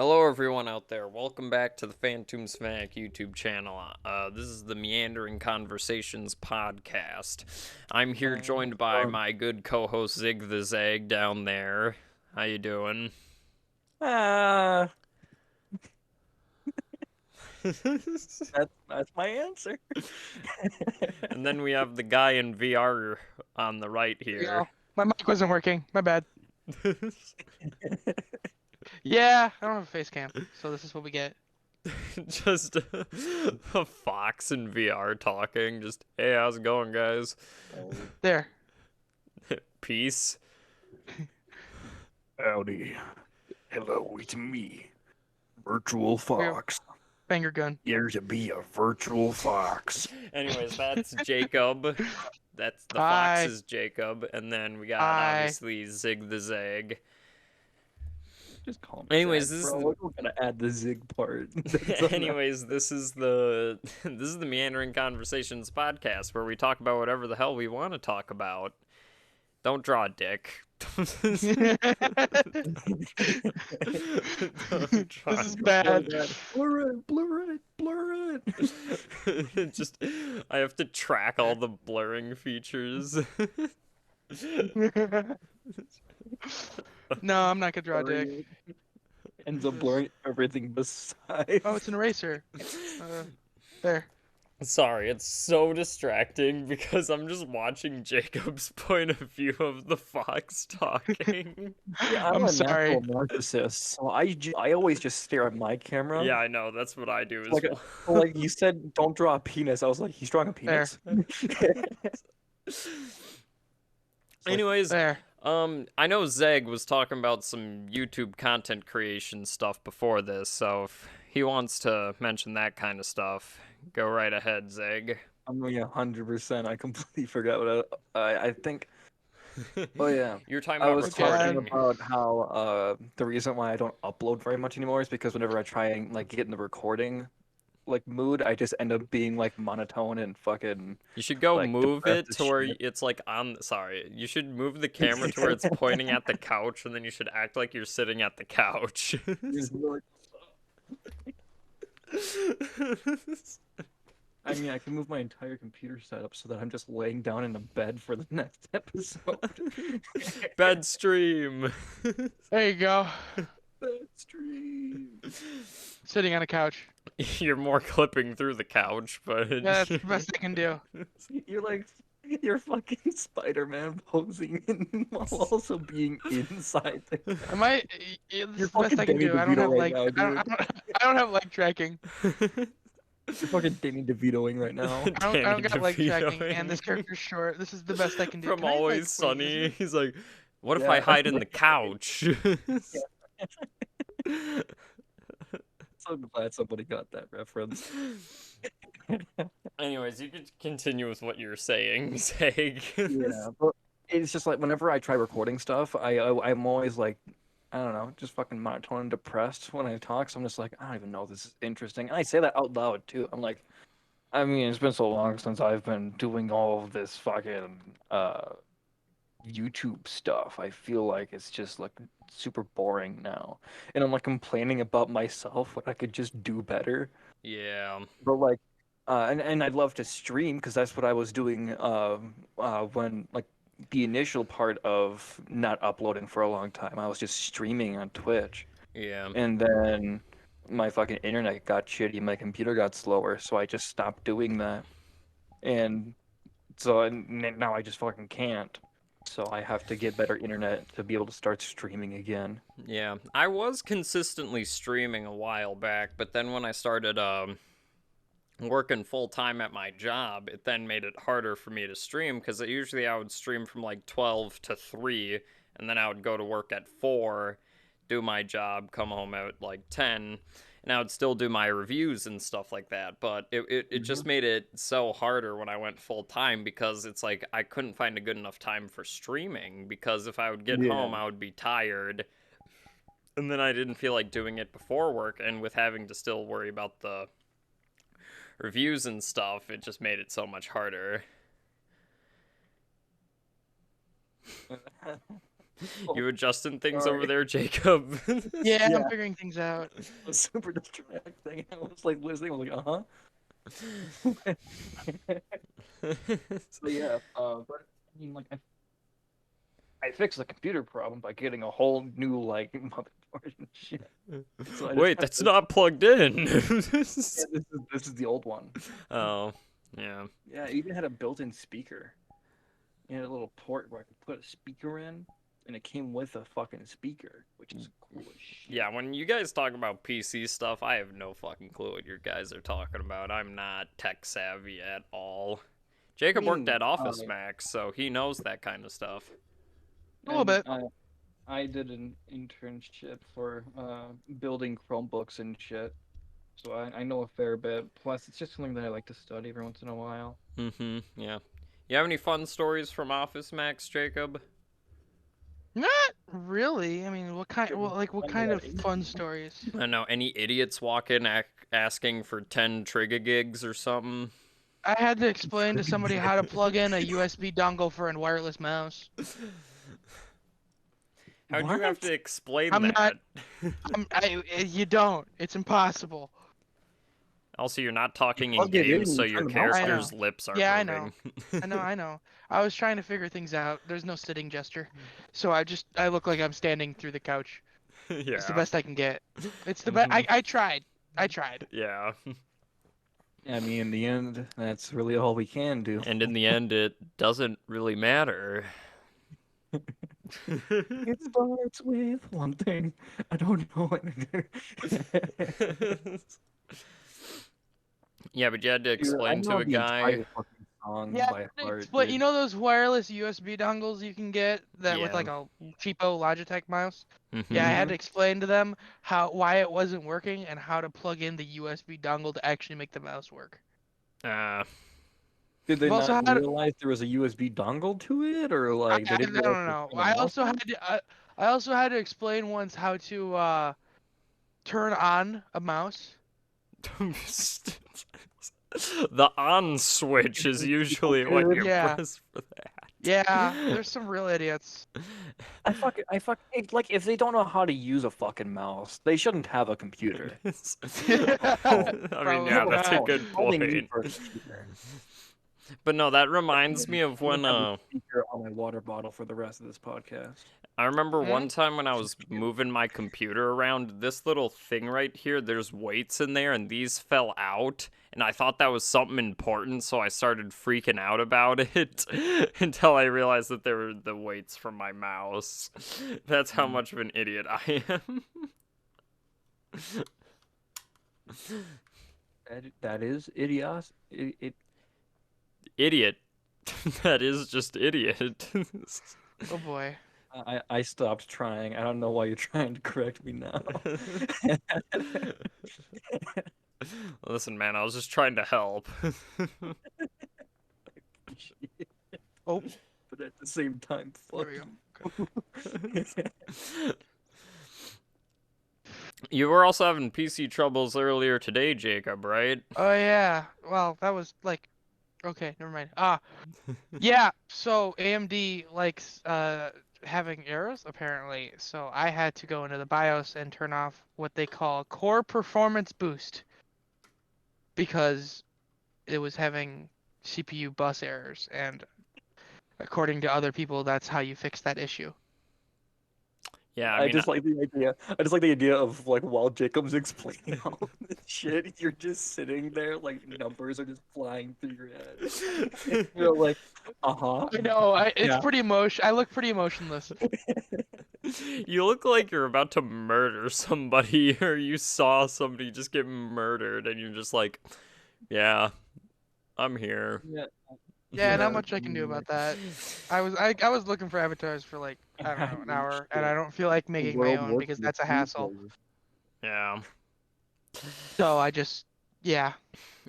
Hello, everyone out there. Welcome back to the Phantom Smack YouTube channel. This is the Meandering Conversations podcast. I'm here joined by my good co-host Zig the Zag down there. How you doing? Ah, that's my answer. And then we have the guy in VR on the right There we here. go. My mic wasn't working. My bad. Yeah, I don't have a face cam, so this is what we get. Just a fox in VR talking. Just, hey, how's it going, guys? There. Peace. Howdy. Hello, it's me, Virtual Fox. Banger gun. Here to be a virtual fox. Anyways, that's Jacob. That's the Hi. fox is Jacob, and then we got Hi. obviously Zig the Zag. Just call me Anyways, Zach, this bro. is We're gonna add the zig part. anyways, this is the this is the Meandering Conversations podcast where we talk about whatever the hell we want to talk about. Don't draw a dick. Don't draw This is bad. Blur it. Just I have to track all the blurring features. No, I'm not gonna draw a dick. Ends up blurring everything beside. Oh, it's an eraser. There. Sorry, it's so distracting because I'm just watching Jacob's point of view of the fox talking. Yeah, I'm a sorry. natural narcissist, so I always just stare at my camera. Yeah, I know, that's what I do as Like, well. like you said, don't draw a penis. I was like, he's drawing a penis. Anyways, There. I know Zeg was talking about some YouTube content creation stuff before this, so if he wants to mention that kind of stuff, go right ahead, Zeg. I'm 100%. I completely forgot what I think. Oh yeah, You're talking I about was talking recording. about how the reason why I don't upload very much anymore is because whenever I try and like get in the recording like mood, I just end up being like monotone and fucking You should go like move depressed it as to where shit. it's like on. Sorry, you should move the camera to where it's pointing at the couch, and then you should act like you're sitting at the couch. I mean, I can move my entire computer setup so that I'm just laying down in a bed for the next episode. Bed stream. There you go. Bed stream. Sitting on a couch. You're more clipping through the couch, but Yeah, that's the best I can do. You're fucking Spider-Man posing while also being inside the. Am I? It's You're the best fucking I can Danny do. I don't DeVito have right like. now, I don't. dude. I don't have leg tracking. You're fucking Danny DeVitoing right now. I don't got leg tracking, DeVitoing. and this character's short. This is the best I can do. From Can I, like, Always wait, Sunny, is it- he's like, "What if Yeah. I hide in the couch?" So glad somebody got that reference. Anyways, you could continue with what you're saying, Zeg. Yeah, but it's just like whenever I try recording stuff, I'm always like, I don't know, just fucking monotone and depressed when I talk. So I'm just like, I don't even know if this is interesting. And I say that out loud too. I'm like, I mean, it's been so long since I've been doing all of this fucking YouTube stuff. I feel like it's just like super boring now. And I'm like complaining about myself when I could just do better. Yeah. But like, and I'd love to stream because that's what I was doing when like the initial part of not uploading for a long time. I was just streaming on Twitch, Yeah. and then my fucking internet got shitty, my computer got slower, so I just stopped doing that. And so now I just fucking can't. So I have to get better internet to be able to start streaming again. Yeah. I was consistently streaming a while back, but then when I started working full time at my job, it then made it harder for me to stream because usually I would stream from like 12 to 3, and then I would go to work at 4, do my job, come home at like 10, and I would still do my reviews and stuff like that. But it just made it so harder when I went full time because it's like I couldn't find a good enough time for streaming because if I would get home, I would be tired. And then I didn't feel like doing it before work, and with having to still worry about the reviews and stuff, it just made it so much harder. You adjusting things over Sorry. there, Jacob? Yeah, I'm Yeah. figuring things out. A super distracting. I was like listening. I was like, But yeah. But I mean, like, I fixed the computer problem by getting a whole new like motherboard and shit. So I just Wait, have that's to. not plugged in. Yeah, this is the old one. Oh, yeah. Yeah, it even had a built-in speaker. It had a little port where I could put a speaker in, and it came with a fucking speaker, which is cool as shit. Yeah, when you guys talk about PC stuff, I have no fucking clue what you guys are talking about. I'm not tech savvy at all. Jacob worked at Office Max, so he knows that kind of stuff. A little bit. I did an internship for building Chromebooks and shit, so I know a fair bit. Plus, it's just something that I like to study every once in a while. Mm-hmm, yeah. You have any fun stories from Office Max, Jacob? Not really. I mean, what kind? Well, like, what kind of fun stories? I don't know, any idiots walk in asking for 10 Trigga gigs or something? I had to explain to somebody how to plug in a USB dongle for a wireless mouse. How'd you have to explain I'm that? You don't. It's impossible. Also, you're not talking in plug it in games, and so you your turn the mouse on. character's lips are Yeah, moving. I know. I was trying to figure things out. There's no sitting gesture, so I look like I'm standing through the couch. Yeah. It's the best I can get. It's the best. I tried. Yeah. I mean, in the end, that's really all we can do. And in the end, it doesn't really matter. It starts with one thing. I don't know what to do. Yeah, but you had to Dude, I explain know to a the guy. entire fucking song Yeah, by heart, but dude. you know those wireless USB dongles you can get that with Yeah. like a cheapo Logitech mouse? Mhm. Yeah, I had to explain to them why it wasn't working and how to plug in the USB dongle to actually make the mouse work. Did they I've also not had realize there was a USB dongle to it, or like they I didn't don't realize know. the mouse was? I also had to explain once how to turn on a mouse. The on switch is usually what you Yeah. press for that. Yeah, there's some real idiots. Like if they don't know how to use a fucking mouse, they shouldn't have a computer. I mean, yeah, that's a good All they need point. for a computer. But no, that reminds me of I'm when gonna have a speaker on my water bottle for the rest of this podcast. I remember one time when I was moving my computer around, this little thing right here, there's weights in there, and these fell out, and I thought that was something important, so I started freaking out about it until I realized that they were the weights from my mouse. That's how much of an idiot I am. That is idios. Idiot. That is just idiot. Oh boy. I stopped trying. I don't know why you're trying to correct me now. Listen, man, I was just trying to help. Oh, but at the same time, There fuck. we go. You were also having PC troubles earlier today, Jacob, right? Oh yeah. Well, that was like, okay, never mind. Yeah. So AMD likes having errors apparently. So I had to go into the BIOS and turn off what they call Core Performance Boost because it was having CPU bus errors, and according to other people, that's how you fix that issue. Yeah, I just like the idea. I just like the idea of like while Jacob's explaining all this shit, you're just sitting there like numbers are just flying through your head. You're like, uh-huh. I know. It's Yeah. pretty I look pretty emotionless. You look like you're about to murder somebody, or you saw somebody just get murdered, and you're just like, yeah, I'm here. Yeah, not much I can do about that. I was looking for avatars for like, I don't know, an hour, and I don't feel like making my own because that's a hassle. Yeah. So I just, yeah.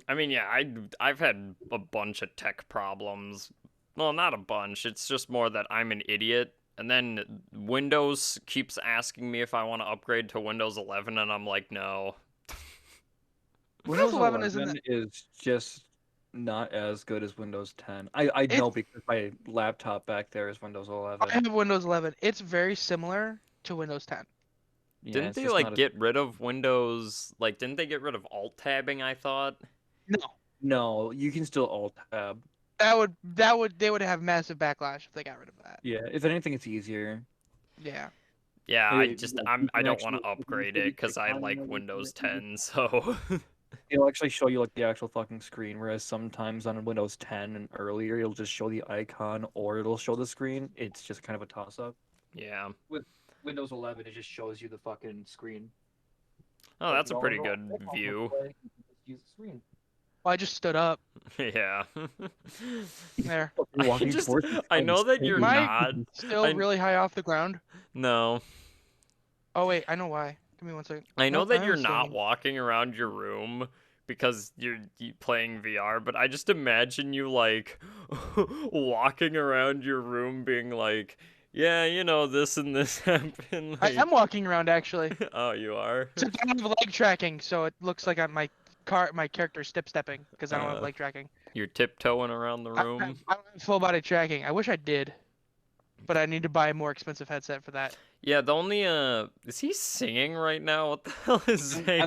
I mean, yeah, I've had a bunch of tech problems. Well, not a bunch. It's just more that I'm an idiot. And then Windows keeps asking me if I want to upgrade to Windows 11, and I'm like, no. Windows 11 isn't is just not as good as Windows 10. I know It's because my laptop back there is Windows I 11. have Windows 11. It's very similar to Windows 10. Yeah, Didn't it's they just like not as get rid of Windows? Like, didn't they get rid of alt tabbing? I thought. No, no. You can still alt tab. they would have massive backlash if they got rid of that. Yeah, if anything, it's easier. Yeah. Yeah, Like, you I can don't want actually to you can upgrade see it the because I icon and like everything. Windows 10. So It'll actually show you like the actual fucking screen, whereas sometimes on Windows 10 and earlier, it'll just show the icon or it'll show the screen. It's just kind of a toss up. yeah. With Windows 11, it just shows you the fucking screen. Oh, So if that's you a don't want pretty to go good click on the view. play, you can just use the screen. Well, I just stood up Yeah. there. You're I walking just towards the I screen, know that you're Am I not. still I really high off the ground? no. Oh wait, I know why. Give me one second. I know Nope, that I you're am not standing. walking around your room because you playing VR, but I just imagine you like walking around your room being like, yeah, you know, this and this happened. I Like, am walking around actually. oh, you are? Except I don't have leg tracking, so it looks like my character's stepping because I don't have Uh, leg tracking. you're tiptoeing around the room. I don't have full body tracking. I wish I did, but I need to buy a more expensive headset for that. Yeah, the only is he singing right now? What the hell is that?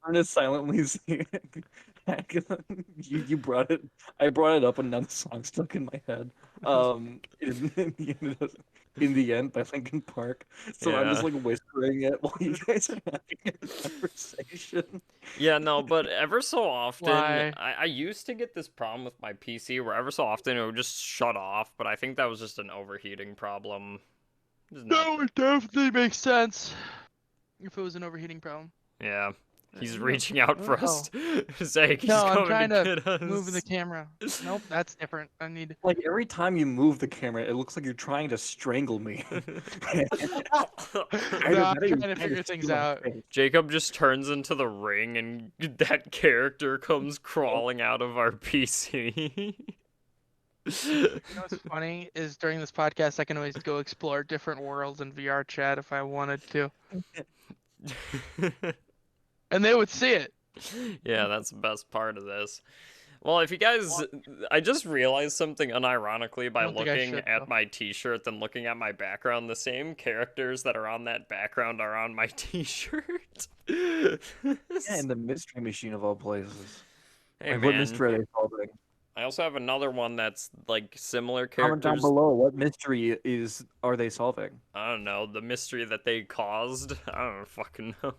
I'm just silently singing. You brought it. I brought it up, and now the song stuck in my head. In the end by Linkin Park. So I'm just Yeah. like whispering it while you guys are having a conversation. Yeah, no, but ever so often, Why? I used to get this problem with my PC where ever so often it would just shut off, but I think that was just an overheating problem. It's not, That would definitely make sense if it was an overheating problem. yeah. He's You know, reaching out for oh. us. Zach, he's No, I'm coming to trying to get move the us. camera. Nope, that's different. I need. Like every time you move the camera, it looks like you're trying to strangle me. No, Either I'm that or you're trying to trying to figure things steal my out. face. Jacob just turns into the ring and that character comes crawling out of our PC. You know what's funny is during this podcast I can always go explore different worlds in VR chat if I wanted to, and they would see it. Yeah, that's the best part of this. Well, if you guys, I just realized something unironically by I don't think I looking should at though. my t-shirt and looking at my background. The same characters that are on that background are on my t-shirt. Yeah, in the mystery machine of all places. Hey, Like, what man. mystery are they solving? I also have another one that's like similar Comment down characters. below. What mystery are they solving? I don't know, the mystery that they caused. I don't fucking know.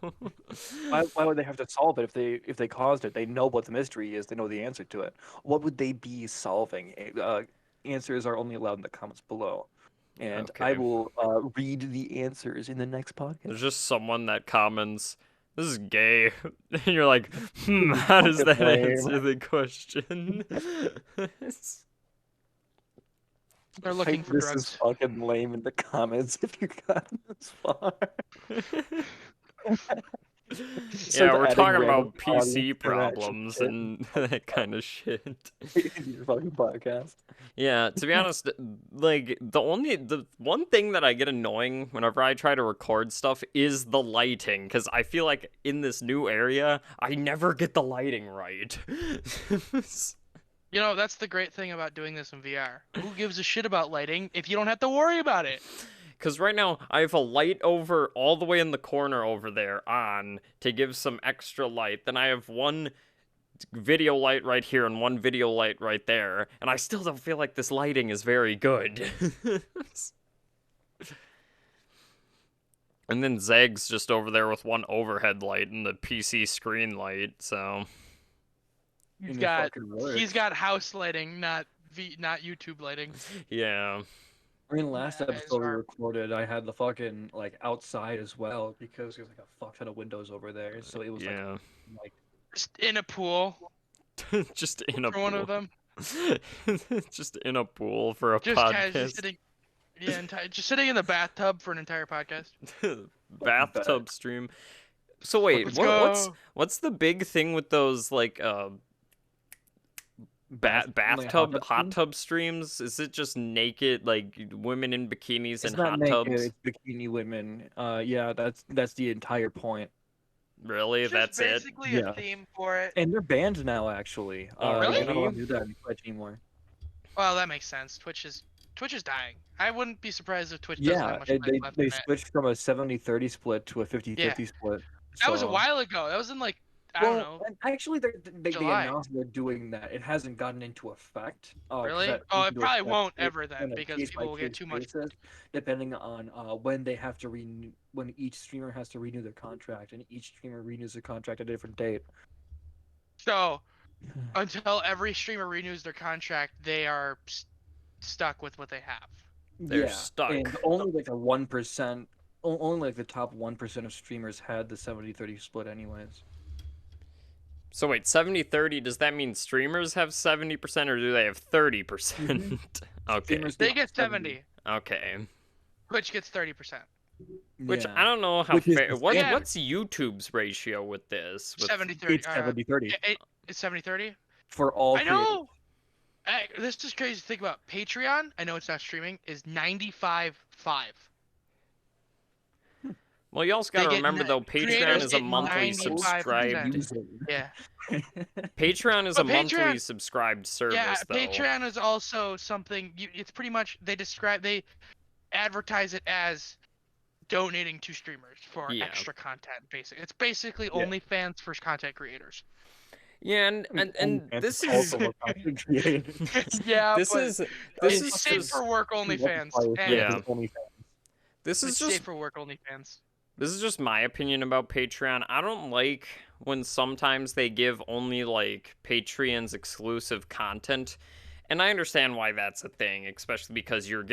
Why would they have to solve it if they caused it? They know what the mystery is. They know the answer to it. What would they be solving? Answers are only allowed in the comments below, and I Okay. will read the answers in the next podcast. There's just someone that comments, "This is gay," and you're like, how does Fucking that lame. answer the question? They're looking Type for this is drugs. fucking lame in the comments if you got this far. Yeah, Start we're adding talking random about audience PC interaction problems shit and that kind of shit. in your fucking podcast. Yeah, to be honest, like the one thing that I get annoying whenever I try to record stuff is the lighting, because I feel like in this new area, I never get the lighting right. You know, that's the great thing about doing this in VR. Who gives a shit about lighting if you don't have to worry about it? Because right now, I have a light over all the way in the corner over there on to give some extra light. Then I have one video light right here and one video light right there. And I still don't feel like this lighting is very good. And then Zag's just over there with one overhead light and the PC screen light, so... He's And it got fucking works. he's got house lighting, not YouTube lighting. Yeah. I mean, last Guys episode we are- recorded, I had the fucking like outside as well because there's like a fuck ton of windows over there, so it was Yeah. like Just in a pool Just in a for one of pool. them. Just in a pool for a Just casually podcast. sitting. Yeah, just sitting in the bathtub for an entire podcast. Bathtub stream. So wait, Let's what's go. what's the big thing with those like like, bathtub hot streams. tub streams? Is it just naked like women in bikinis It's and not hot naked, tubs? it's bikini women. Yeah, that's the entire point. Really? It's just That's it? basically Yeah. a theme for it. And they're banned now, actually. Oh, Really? You're not allowed really? to do that in Twitch anymore. Well, that makes sense. Twitch is dying. I wouldn't be surprised if Twitch doesn't have Yeah, much they life they left they in it. switched from a 70-30 split to a Yeah, 50-50 split. that was a So, while ago. That was in like I don't know, and actually, they July. announced they're doing that. It hasn't gotten into effect. Because Really? that Oh, goes it into probably effect won't ever then on a because case by people will get case too much. basis, depending on when they have to renew, when each streamer has to renew their contract, and each streamer renews their contract at a different date. So until every streamer renews their contract, they are stuck with what they have. They're Yeah, and stuck. only like a 1%, only like the top 1% of streamers had the 70-30 split, anyways. So wait, 70-30, does that mean streamers have 70% or do they have 30%? Okay. Streamers They get get 70. Okay. Twitch gets 30%. Which Yeah. I don't know how Which is fair. the What's same. what's YouTube's ratio with this? With 70-30. It's 70-30 It's 70-30? for all I creators. know. This is crazy to think about. Patreon, I know it's not streaming, is 95-5. Well, you also They got to get remember though, Patreon creators is a get monthly 95%. subscribed. Yeah. Patreon is a But monthly Patreon- subscribed service, Yeah, though. Patreon is also something. It's pretty much they advertise it as donating to streamers for Yeah. extra content. It's basically Yeah. OnlyFans for content creators. Yeah, and this is Yeah, this but is it's just safe for work OnlyFans. Yeah. This this is It's just safe for work OnlyFans. This is just my opinion about Patreon. I don't like when sometimes they give only like Patreon's exclusive content. And I understand why that's a thing, especially because you're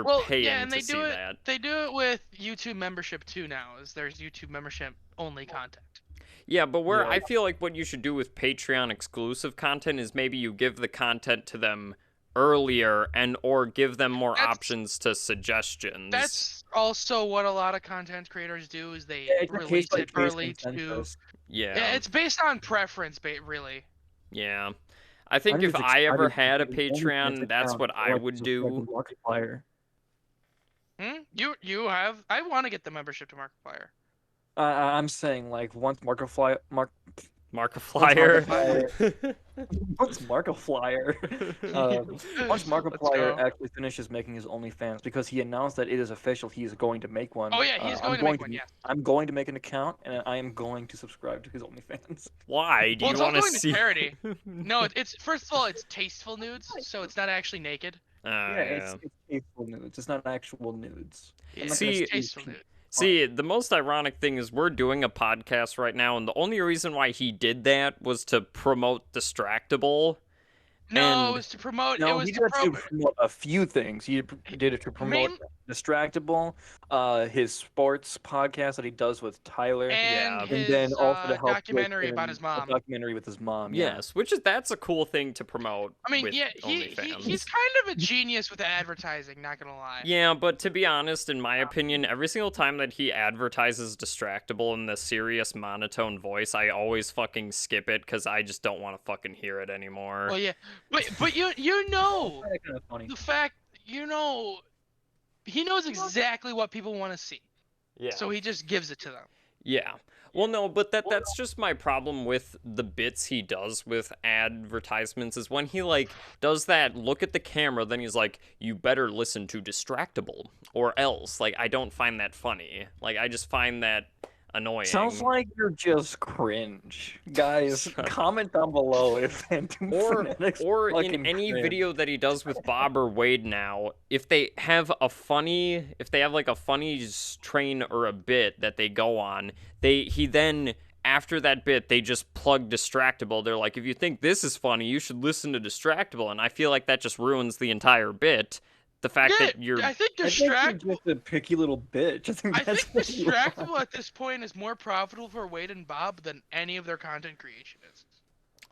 Well, paying yeah, and to they see do it. that. They do it with YouTube membership too now. Is there's YouTube membership only content. Yeah, but where Yeah. I feel like what you should do with Patreon exclusive content is maybe you give the content to them earlier and or give them more That's- options to suggestions. That's also what a lot of content creators do. Is they It's a release case-by-case it early to. consensus. Yeah, it's based on preference, really. Yeah. I think I'm if just I ever excited had a to get an OnlyFans Patreon, that's account what so I can would subscribe to do. Markiplier. You have. I want to get the membership to Markiplier. I'm saying like once Markiplier. once Markiplier once Let's Markiplier go. actually finishes making his OnlyFans, because he announced that it is official, he is going to make one. Oh yeah, he's I'm going to make one. Yes. I'm going to make an account, and I am going to subscribe to his OnlyFans. Why? Do Well, you it's all want to going see? to charity. No, it's first of all, it's tasteful nudes, so it's not actually naked. Yeah, it's tasteful nudes. It's not actual nudes. Yeah, I'm not See- gonna it's tasteful nudes. See, the most ironic thing is we're doing a podcast right now, and the only reason why he did that was to promote Distractable. No, And- it was to promote. No, it was he to did it to promote. promote a few things. He did it to promote Distractable, his sports podcast that he does with Tyler, And Yeah. his and then also to help documentary with about his mom. A documentary with his mom. Yeah. Yes, that's a cool thing to promote. I mean, with yeah, OnlyFans. he's kind of a genius with advertising. Not gonna lie. Yeah, but to be honest, in my opinion, every single time that he advertises Distractable in the serious monotone voice, I always fucking skip it because I just don't want to fucking hear it anymore. Well, yeah, but you know Kinda funny. the fact he knows exactly what people want to see, Yeah. so he just gives it to them. Yeah. Well, no, but that's just my problem with the bits he does with advertisements is when he like does that look at the camera, then he's like, "You better listen to Distractable or else." Like I don't find that funny. Like I just find that annoying. Sounds like you're just cringe, guys. Comment down below if Phantom Fanatics or in fucking any cringe. video that he does with Bob or Wade now, if they have like a funny train or a bit that they go on, he then after that bit they just plug Distractable. They're like, if you think this is funny, you should listen to Distractable, and I feel like that just ruins the entire bit. The fact Yeah, that you're I think I think Distractable. you're just a picky little bitch. I think I that's think what you are. Distractable at this point is more profitable for Wade and Bob than any of their content creation is.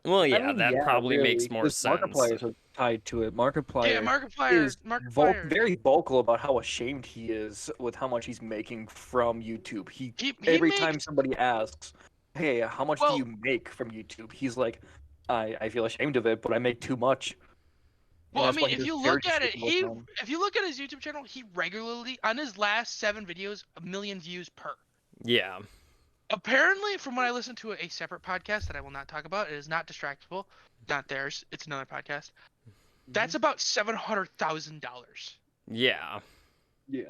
well, I yeah, mean, that probably really, makes more 'cause sense. Markiplier is tied to it. Markiplier Yeah, is Markiplier. very vocal about how ashamed he is with how much he's making from YouTube. He every time makes- somebody asks, "Hey, how much Well- do you make from YouTube?" He's like, "I feel ashamed of it, but I make too much." And Well, I that's why mean, he if you does look charity at it, streams all the time. if you look at his YouTube channel, he regularly on his last 7 videos, 1 million views per. Yeah. Apparently, from what I listened to a separate podcast that I will not talk about, it is not Distractable, not theirs. It's another podcast. That's about $700,000 Yeah. Yeah.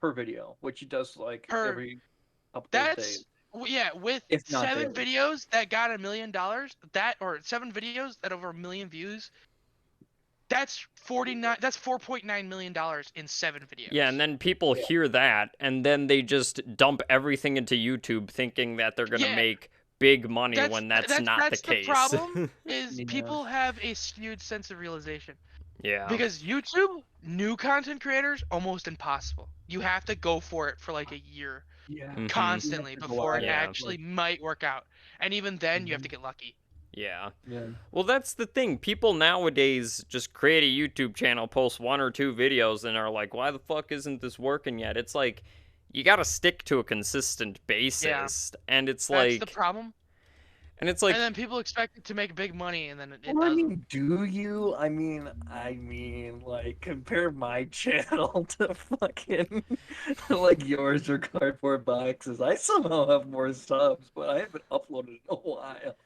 Per video, which he does like per. every couple of That's days, yeah, with if not 7 daily. videos that got $1 million, or 7 videos that over 1 million views. That's 49. That's $4.9 million in 7 videos. Yeah, and then people Yeah. hear that, and then they just dump everything into YouTube, thinking that they're gonna Yeah. make big money when that's not the that's case. the problem. Is Yeah. people have a skewed sense of realization. Yeah. Because YouTube, new content creators, almost impossible. You have to go for it for like a year Yeah. Mhm. constantly Yeah, before it yeah. actually might work out. And even then, you have to get lucky. Yeah. Yeah. Well, that's the thing. People nowadays just create a YouTube channel, post 1 or 2 videos, and are like, why the fuck isn't this working yet? It's like, you gotta stick to a consistent basis. And it's That's the like, problem. and it's like, And then people expect it to make big money, and then it Well, I doesn't. mean, do you? I mean, like, compare my channel to fucking, like, yours or Cardboard Boxes. I somehow have more subs, but I haven't uploaded in a while.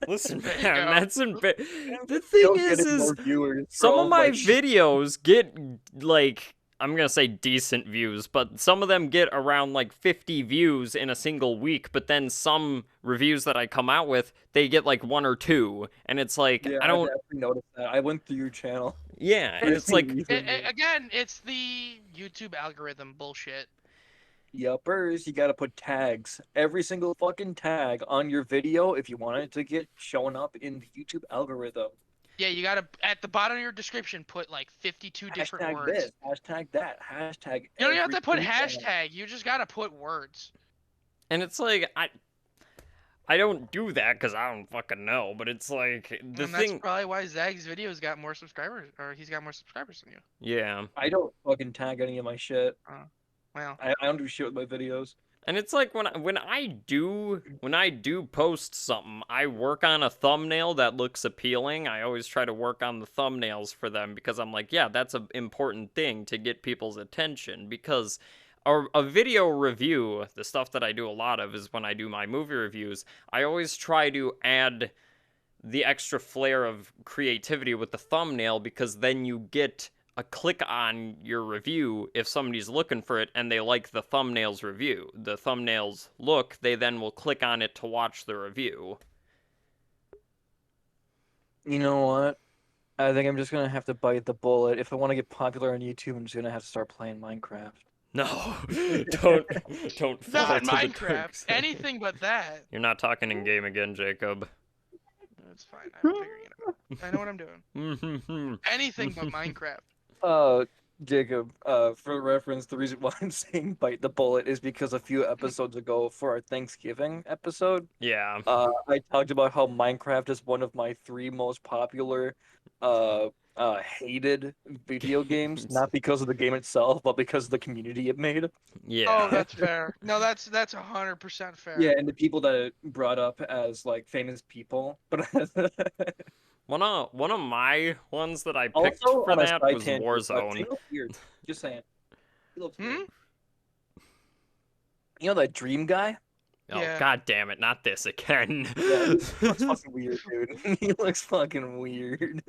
listen, There you man, go. that's the thing Still is getting more viewers for some all of my shit. videos get like, I'm gonna say decent views, but some of them get around like 50 views in a single week. But then some reviews that I come out with, they get like 1 or 2, and it's like, Yeah, I I don't. definitely noticed that. I went through your channel. Yeah, and it's like, Again, it's the YouTube algorithm bullshit. Yuppers, you gotta put tags. Every single fucking tag on your video if you want it to get shown up in the YouTube algorithm. Yeah, you gotta at the bottom of your description put like 52 different Hashtag words. this, hashtag that, hashtag You don't even have to put everything. hashtag. You just gotta put words. and it's like, I don't do that because I don't fucking know. But it's like the And thing. that's probably why Zag's videos got more subscribers, or he's got more subscribers than you. Yeah. I don't fucking tag any of my shit. Well, I don't do shit with my videos. And it's like when I do post something, I work on a thumbnail that looks appealing. I always try to work on the thumbnails for them because I'm like, yeah, that's an important thing to get people's attention. Because a video review, the stuff that I do a lot of is when I do my movie reviews, I always try to add the extra flair of creativity with the thumbnail because then you get a click on your review if somebody's looking for it and they like the thumbnail's review. The thumbnail's look, they then will click on it to watch the review. You know what? I think I'm just gonna have to bite the bullet. If I want to get popular on YouTube, I'm just gonna have to start playing Minecraft. No, don't fall not to the dark Minecraft. side. Anything but that. You're not talking in game again, Jacob. That's fine. I'm figuring it out. I know what I'm doing. Anything but Minecraft. Jacob, for reference, the reason why I'm saying bite the bullet is because a few episodes ago for our Thanksgiving episode, Yeah. I talked about how Minecraft is one of my 3 most popular, hated video games, not because of the game itself, but because of the community it made. Yeah. Oh, that's fair. No, that's 100% fair. Yeah, and the people that it brought up as like famous people, but One of my ones that I picked also for on a that side was tangent, Warzone. he looks weird. Just saying, he looks Hmm? weird. You know that Dream guy? Oh, Yeah. god damn it, not this again. Yeah, he looks fucking weird, dude. He looks fucking weird.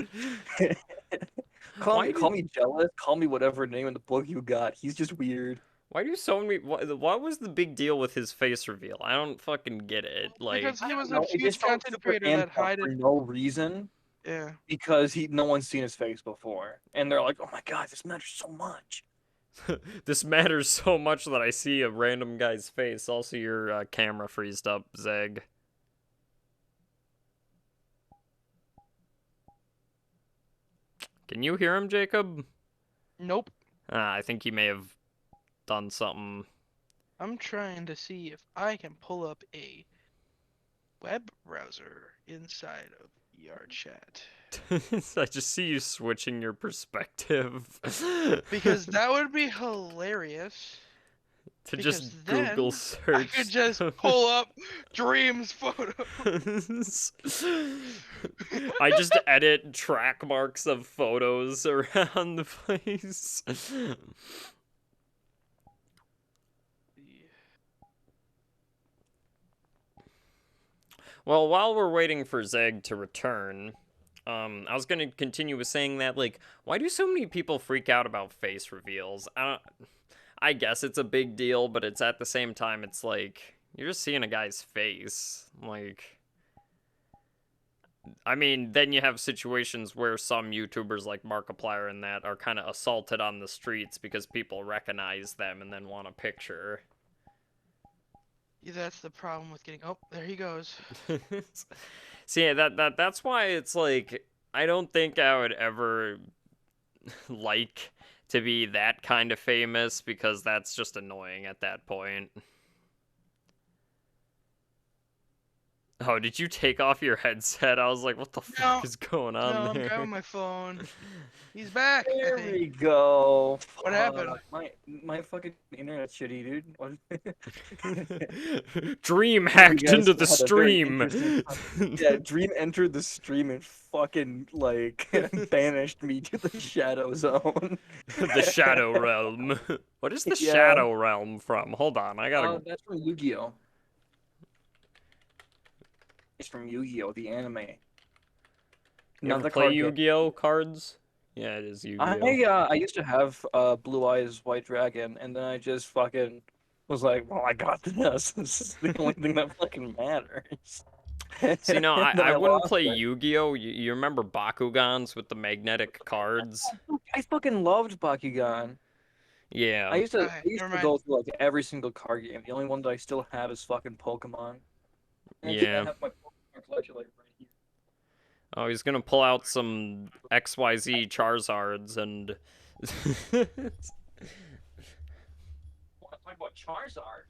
Why Call me jealous. Call me whatever name in the book you got. He's just weird. Why do so many? What was the big deal with his face reveal? I don't fucking get it. Like, Because he was No, a it huge just felt content super creator that amped up hid for it. no reason Yeah. because no one's seen his face before, and they're like, "Oh my god, this matters so much." this matters so much that I see a random guy's face. Also, your camera freezed up, Zeg. Can you hear him, Jacob? Nope. I think he may have done something. I'm trying to see if I can pull up a web browser inside of ER chat. I just see you switching your perspective. Because that would be hilarious. to because just then Google search. I could just pull up Dream's photo. I just edit track marks of photos around the place. Well, while we're waiting for Zeg to return, I was gonna continue with saying that, like, why do so many people freak out about face reveals? I guess it's a big deal, but it's at the same time, it's like, you're just seeing a guy's face. Like, I mean, then you have situations where some YouTubers like Markiplier and that are kind of assaulted on the streets because people recognize them and then want a picture. Yeah, that's the problem with getting. Oh, there he goes. See, that's why it's like I don't think I would ever like to be that kind of famous because that's just annoying at that point. Oh, did you take off your headset? I was like, what the No, fuck is going no, on I'm there? grabbing my phone. He's back, I There think. we go. What happened? My fucking internet's shitty, dude. What? Dream You hacked guys into the had a very stream. interesting Yeah, Dream entered the stream and fucking like banished me to the shadow zone. The Shadow Realm. What is the Yeah. Shadow Realm from? Hold on, I gotta. That's from Yu-Gi-Oh. It's from Yu-Gi-Oh, the anime. You Not ever the play card game. Yu-Gi-Oh cards? Yeah, it is Yu-Gi-Oh. I used to have Blue Eyes White Dragon, and then I just fucking was like, well, I got this. This is the only thing that fucking matters. See, no, And then I I wouldn't lost play it. Yu-Gi-Oh. You remember Bakugans with the magnetic cards? I fucking loved Bakugan. I Yeah, used to I Okay, used never to mind. go through like every single card game. The only one that I still have is fucking Pokemon. Actually, I yeah. have my Pokemon collection like right here. Oh, he's gonna pull out some XYZ Charizards and. Want to talk about Charizard?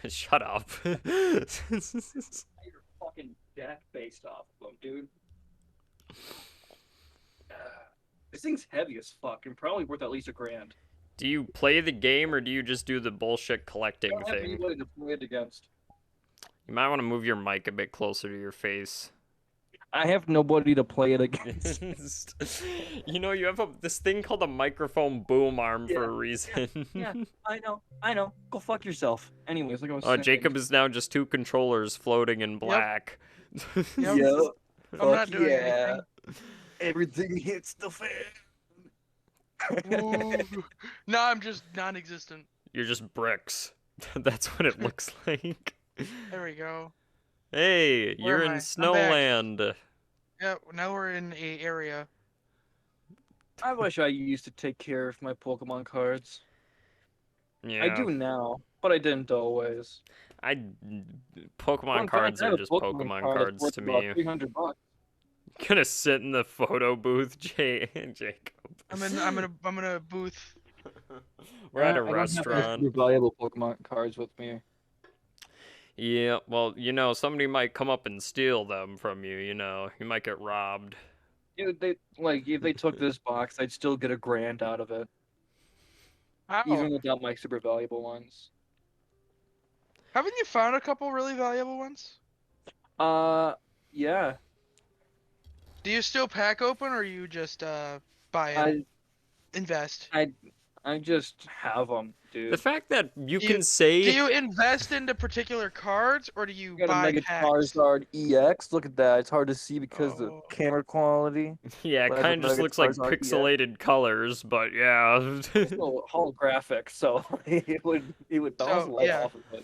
Shut up. Your fucking deck based off of them, dude. This thing's heavy as fuck and probably worth at least $1,000. Do you play the game or do you just do the bullshit I collecting don't have thing? anybody to play it against. You might want to move your mic a bit closer to your face. I have nobody to play it against. You know, you have this thing called a microphone boom arm for Yeah, a reason. Yeah, I know. Go fuck yourself. Anyways, like I was Oh, saying. Jacob is now just two controllers floating in black. Yep. Yep. I'm Fuck not doing yeah. Everything hits the fan. anything. Ooh. No, I'm just non-existent. You're just bricks. That's what it looks like. There we go. Hey, Where you're am in I? I'm back. Snowland. Yep, now we're in a area. I wish I used to take care of my Pokemon cards. Yeah. I do now, but I didn't always. Pokemon Fun cards fact, I are have a just Pokemon Pokemon card that's cards worth to about me. $300. Gonna sit in the photo booth, Jacob. I'm in a booth. We're at a I don't have restaurant. any valuable Pokemon cards with me. Yeah, well, you know, somebody might come up and steal them from you, you know. You might get robbed. Dude, if they took this box, I'd still get $1,000 out of it, How? even without my super valuable ones. Haven't you found a couple really valuable ones? Yeah. Do you still pack open or you just buy and invest? I just have them, dude. The fact that you Do can Do say you invest into particular cards or do you I got a buy Mega packs? Charizard EX. Look at that. It's hard to see because of the Oh. camera quality. yeah, it But I have a kind of just Mega looks like Charizard EX. pixelated colors, but yeah. It's still holographic, so it would bounce So, light yeah. off of it.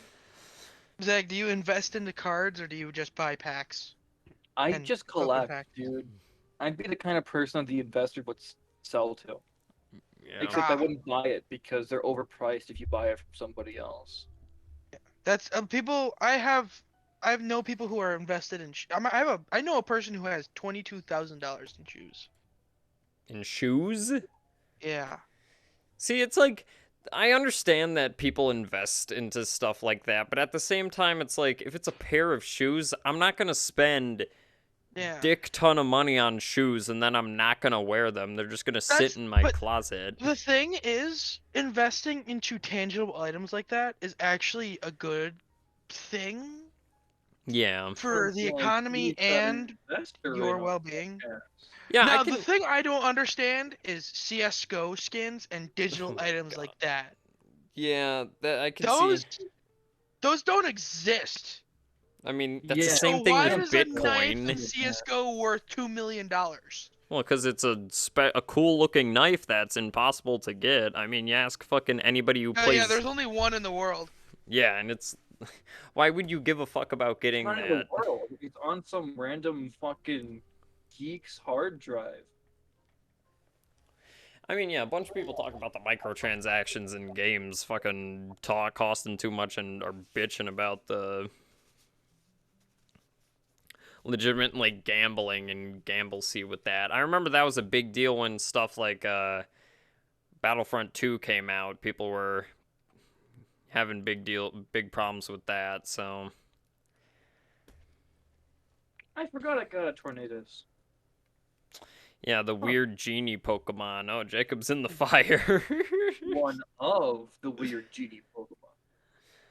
Zach, do you invest into cards or do you just buy packs? I And just open collect, packs. dude. I'd be the kind of person that the investor would sell to. Yeah. Except I wouldn't buy it because they're overpriced if you buy it from somebody else. That's people. I know people who are invested in. I know a person who has $22,000 in shoes. In shoes? Yeah. See, it's like I understand that people invest into stuff like that, but at the same time it's like if it's a pair of shoes, I'm not going to spend Yeah. dick ton of money on shoes and then I'm not going to wear them. They're just going to sit in my but closet. The thing is, investing into tangible items like that is actually a good thing Yeah. for the economy and your well-being. Yeah, Now, I can the thing I don't understand is CS:GO skins and digital Oh my items God. like that. Yeah, that I can Those see. those don't exist. I mean, that's the Yeah. same So thing why with is a knife in Bitcoin. CS:GO worth $2 million? Well, because it's a cool looking knife that's impossible to get. I mean, you ask fucking anybody who Oh yeah, plays. there's only one in the world. Yeah, and it's. Why would you give a fuck about It's getting not in the that? world. It's on some random fucking geek's hard drive. I mean, yeah, a bunch of people talk about the microtransactions in games fucking costing too much and are bitching about the legitimate like gambling and gamblesy with that. I remember that was a big deal when stuff like Battlefront 2 came out. People were having big problems with that. So I forgot I got a Tornadoes. yeah, the weird genie Pokemon. Oh, Jacob's in the fire. One of the weird genie Pokemon.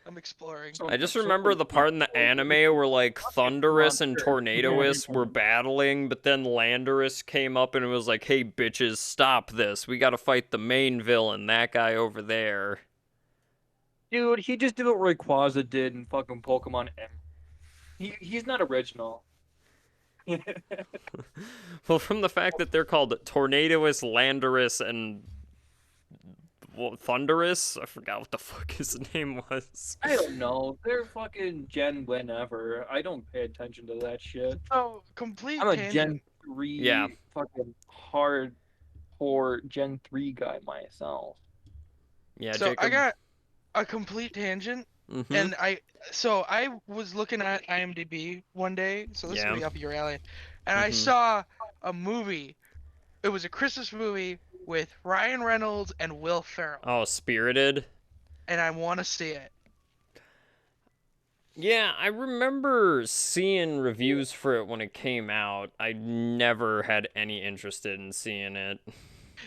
I'm exploring. I just remember the part in the anime where like Thunderous and Tornadoous were battling, but then Landorus came up and was like, "Hey bitches, stop this. We got to fight the main villain, that guy over there." Dude, he just did what Rayquaza did in fucking Pokemon M. He's not original. Well, from the fact that they're called Tornadoous, Landorus, and Thunderous, I forgot what the fuck his name was. I don't know. They're fucking Gen whenever. I don't pay attention to that shit. Oh, complete I'm a tangent. Gen 3 Yeah. fucking hardcore Gen 3 guy myself. Yeah, So Jacob. I got a complete tangent, Mhm. and I was looking at IMDb one day, so this Yeah. will be up your alley, and I Mhm. saw a movie. It was a Christmas movie with Ryan Reynolds and Will Ferrell, Oh, Spirited. and I want to see it. Yeah, I remember seeing reviews for it when it came out. I never had any interest in seeing it.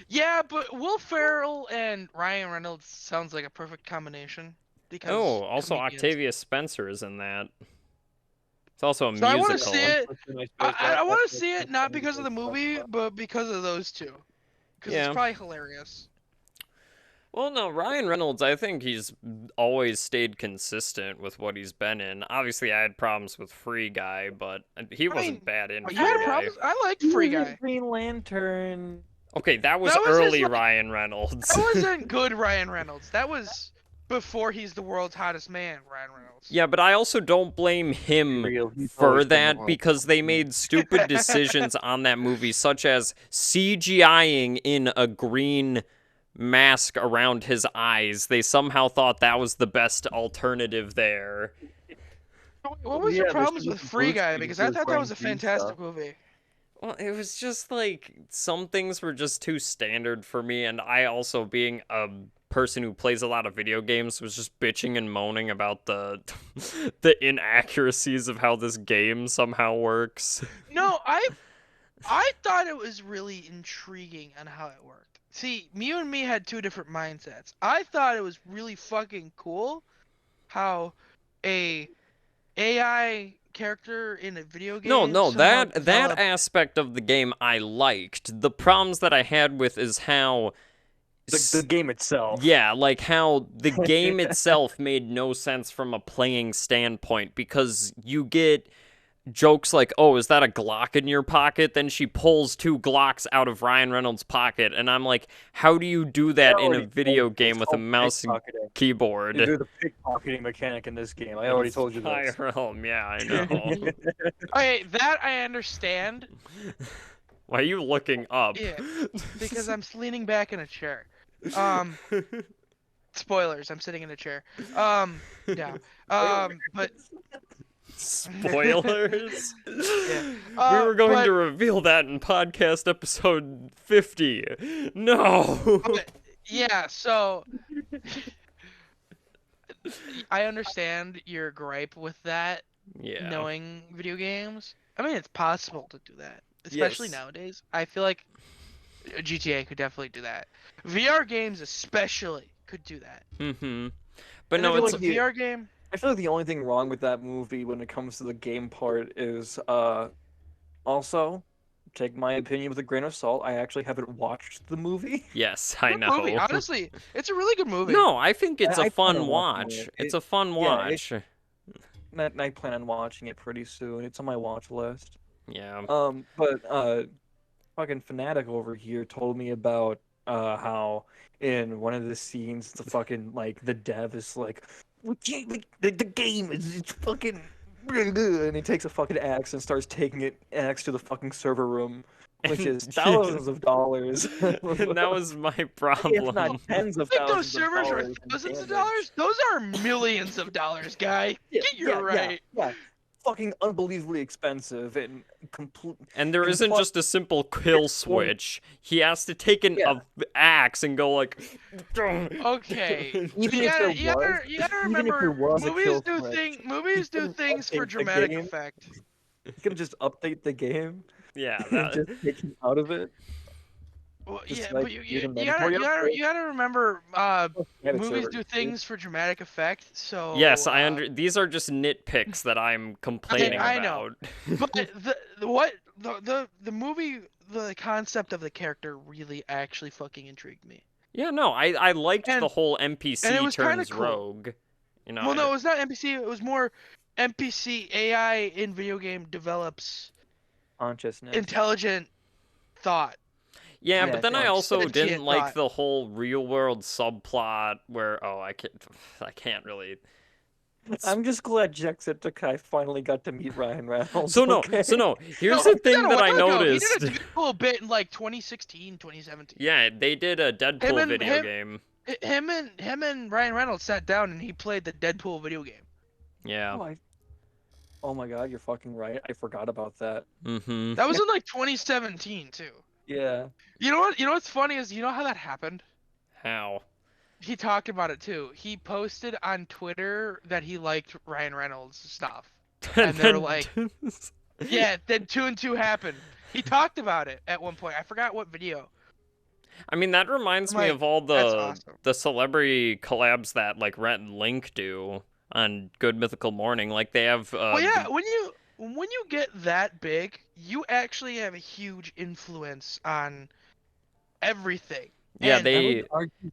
Yeah, but Will Ferrell and Ryan Reynolds sounds like a perfect combination because Oh, also comedians. Octavia Spencer is in that. It's also a So I want to musical. see it. I want to see it not because of the movie, but because of those two. Because it's Yeah. probably hilarious. Well, no, Ryan Reynolds, I think he's always stayed consistent with what he's been in. Obviously, I had problems with Free Guy, but he wasn't bad in Oh, Free you had Guy. problems? I liked Free Guy. Green Lantern. Okay, that was That was his, early like- Ryan Reynolds. That wasn't good Ryan Reynolds. That was before he's the world's hottest man, Ryan Reynolds. Yeah, but I also don't blame him He's for always been the that world's because they made stupid decisions on that movie, such as CGIing in a green mask around his eyes. They somehow thought that was the best alternative there. What was Yeah, your there's problems some with Free Guy? boots Because he I was thought that wearing was a green fantastic stuff. movie. Well, it was just like some things were just too standard for me, and I also, being a person who plays a lot of video games, was just bitching and moaning about the the inaccuracies of how this game somehow works. No, I thought it was really intriguing on how it worked. See, you and me had two different mindsets. I thought it was really fucking cool how a AI character in a video game No, somehow that developed. aspect of the game I liked. The problems that I had with is how The game itself. yeah, like how the game itself made no sense from a playing standpoint because you get jokes like, "Oh, is that a Glock in your pocket?" Then she pulls two Glocks out of Ryan Reynolds' pocket, and I'm like, "How do you do that in a video game with a mouse and keyboard?" You do the pickpocketing mechanic in this game. I already told you this. Realm, yeah, I know. Okay, that I understand. Why are you looking up? Yeah, because I'm leaning back in a chair. Spoilers, I'm sitting in a chair. Yeah. But Spoilers? Yeah. We were going but- to reveal that in podcast episode 50. No! okay, yeah, so I understand your gripe with that, Yeah. knowing video games. I mean, it's possible to do that, especially Yes. nowadays. I feel like GTA could definitely do that. VR games especially could do that. Mm-hmm. But And no, I feel it's like a VR game. I feel like the only thing wrong with that movie when it comes to the game part is also take my opinion with a grain of salt. I actually haven't watched the movie. yes, I Good know. movie. Honestly, it's a really good movie. No, I think it's I a fun kinda watched watch. it. It's a fun yeah, watch. I plan on watching it pretty soon. It's on my watch list. Yeah. But fucking fanatic over here told me about how in one of the scenes the fucking like the dev is like we can't the game is it's fucking really good, and he takes a fucking axe and starts taking it axe to the fucking server room, which And is thousands of dollars. and that was my If not problem. tens of Think those thousands of servers are dollars in thousands of damage. dollars? Those are millions of dollars, guy. Yeah, Get your right. yeah. Fucking unbelievably expensive and complete. And there And isn't plus, just a simple kill switch. He has to take an Yeah. axe and go like. Okay. Even you if there gotta, was, you gotta even if there remember, was a kill switch, movies do couldn't things for update the dramatic game. effect. You can just update the game Yeah, and that. just take him out of it. Well, Just, yeah, like, but use a mandatory upgrade. you gotta remember, Private movies server. do things for dramatic effect. So Yes, I under. These are just nitpicks that I'm complaining I know. about. But the movie, the concept of the character really actually fucking intrigued me. Yeah, no, I liked the And- whole and it NPC was kinda turns cool. rogue. You know. Well, no, it was not NPC. It was more NPC AI in video game develops Consciousness. intelligent thought. Yeah, Yeah, but then I yeah. also Sentient didn't like thought. the whole real world subplot where I can't really. I'm just glad Jacksepticeye finally got to meet Ryan Reynolds. So no, okay? here's No, the he did thing a that I while ago. noticed. He did a good little bit in like 2016, 2017. Yeah, they did a Deadpool video him- game. Him and Ryan Reynolds sat down and he played the Deadpool video game. Yeah. Oh my god, you're fucking right. I forgot about that. Mm-hmm. That was in like 2017 too. Yeah. You know what? You know what's funny is you know how that happened. How? He talked about it too. He posted on Twitter that he liked Ryan Reynolds' stuff. And they're like, yeah, then 2 and 2 happened. He talked about it at one point. I forgot what video. I mean, that reminds me Like, of all that's the awesome. celebrity collabs that like Rhett and Link do on Good Mythical Morning. Like they have. Well, yeah, when you get that big, you actually have a huge influence on everything. Yeah, And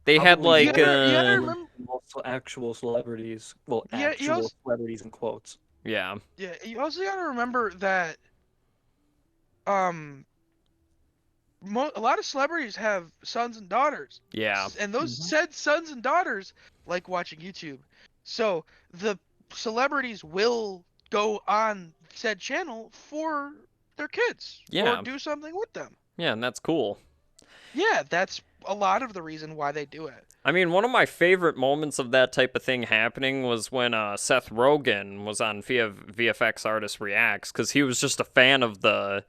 they had Probably like You gotta remember- also actual celebrities. Well, Yeah, you actual also- celebrities in quotes. yeah. Yeah, you also gotta remember that a lot of celebrities have sons and daughters. Yeah. And those Mhm. said sons and daughters like watching YouTube. So the celebrities will go on said channel for their kids. Yeah. Or do something with them. Yeah, and that's cool. Yeah, that's a lot of the reason why they do it. I mean, one of my favorite moments of that type of thing happening was when Seth Rogen was on VFX Artist Reacts, because he was just a fan of Well,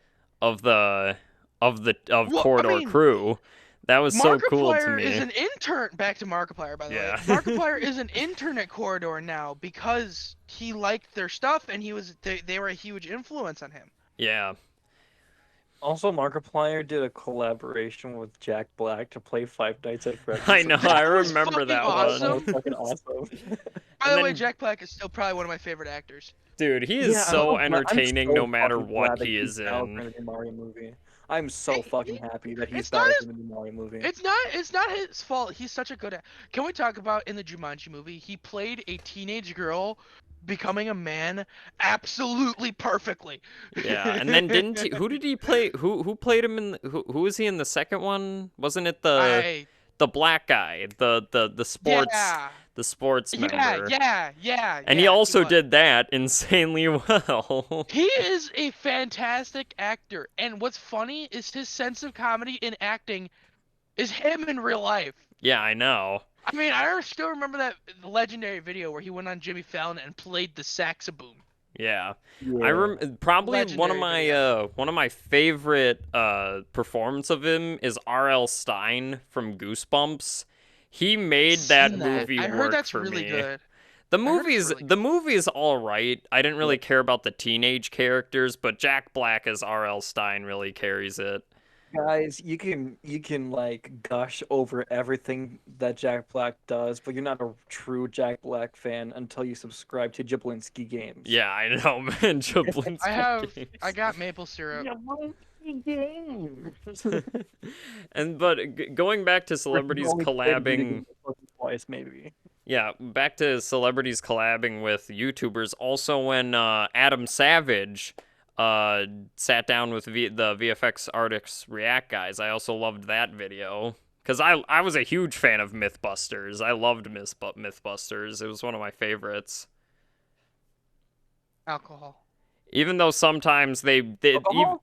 Corridor I mean, Crew. That was so cool to Markiplier me. is an intern. Back to Markiplier, by the Yeah. way. Markiplier is an intern at Corridor now because he liked their stuff and they were a huge influence on him. Yeah. Also, Markiplier did a collaboration with Jack Black to play Five Nights at Freddy's. I know, I That was remember fucking that awesome. one. That was fucking awesome. By And the way, then- Jack Black is still probably one of my favorite actors. Dude, he is Yeah, so I'm entertaining so no matter fucking what glad that he he's is Bowser in. in the Mario movie. I'm so fucking happy that he's it's not Bowser in the Mario movie. It's not his fault. He's such a good. Can we talk about in the Jumanji movie? He played a teenage girl becoming a man absolutely perfectly. Yeah, and then didn't he? Who did he play? Who played him in? Who was he in the second one? Wasn't it the black guy, the sports Yeah. the sports member? Yeah. And he also did that insanely well. He is a fantastic actor, and what's funny is his sense of comedy in acting is him in real life. Yeah, I know. I mean, I still remember that legendary video where he went on Jimmy Fallon and played the saxophone. Yeah. Yeah. Probably one of Legendary my favorite performance of him is R.L. Stein from Goosebumps. He made that Seen movie I work heard that's for really me. good. The I heard it's movie's all right. I didn't really care about the teenage characters, but Jack Black as R.L. Stein really carries it. Guys, you can like gush over everything that Jack Black does, but you're not a true Jack Black fan until you subscribe to Jablinski Games. Yeah, I know, man. Jablinski I got maple syrup. Jablinski Games. And but going back to celebrities Only played video collabing, games twice, maybe. Yeah, back to celebrities collabing with YouTubers. Also, when Adam Savage sat down with the VFX Artists React guys, I also loved that video. Because I was a huge fan of Mythbusters. I loved Mythbusters. It was one of my favorites. Alcohol. Even though sometimes Alcohol?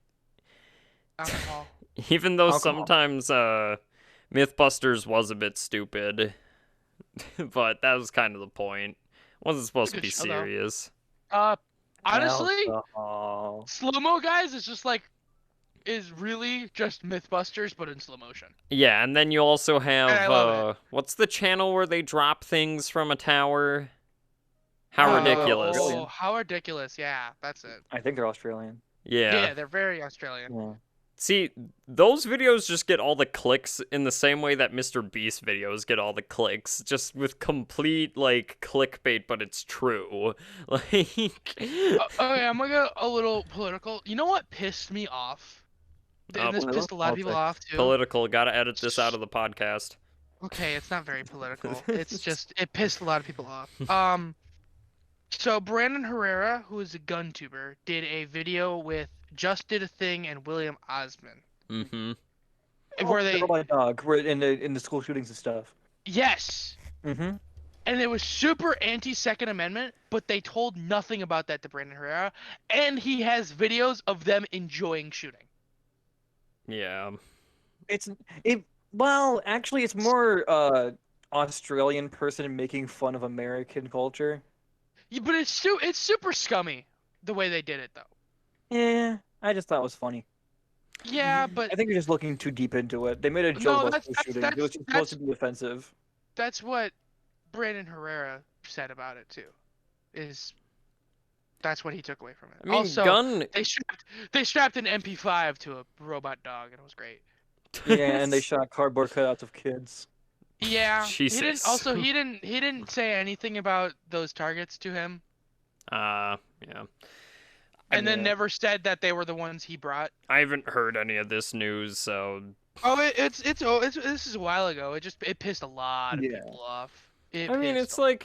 Alcohol. even though Alcohol. sometimes Mythbusters was a bit stupid, but that was kind of the point. It wasn't supposed to Good be show, though. serious. Honestly, Alcohol. slow-mo guys is really just Mythbusters, but in slow motion. Yeah, and then you also And I have love what's the channel where they drop things from a tower? How ridiculous. Australian. Oh, how ridiculous! Yeah, that's it. I think they're Australian. Yeah. Yeah, they're very Australian. Yeah. See, those videos just get all the clicks in the same way that Mr. Beast videos get all the clicks, just with complete, like, clickbait, but it's true. Like... Okay, I'm gonna get a little political. You know what pissed me off? And this pissed a lot of people off too. Political, gotta edit this out of the podcast. Okay, it's not very political. It's just it pissed a lot of people off. So Brandon Herrera, who is a gun tuber, did a video with Just Did a Thing and William Osman. Mm-hmm. Where they my dog. We're in the school shootings and stuff. Yes. Mm-hmm. And it was super anti-Second Amendment, but they told nothing about that to Brandon Herrera, and he has videos of them enjoying shooting. Yeah. Well, actually, it's more Australian person making fun of American culture. Yeah, but it's super scummy the way they did it though. Yeah, I just thought it was funny. Yeah, but I think you're just looking too deep into it. They made a joke about school shooting. It was just supposed to be offensive. that's what Brandon Herrera said about it too. That's what he took away from it. I mean, also, they strapped an MP5 to a robot dog, and it was great. Yeah, and they shot cardboard cutouts of kids. Yeah, Jesus. he didn't say anything about those targets to him, Yeah. and then never said that they were the ones he brought. I haven't heard any of this news, so... Oh, this is a while ago. It pissed a lot of people off. I mean, it's like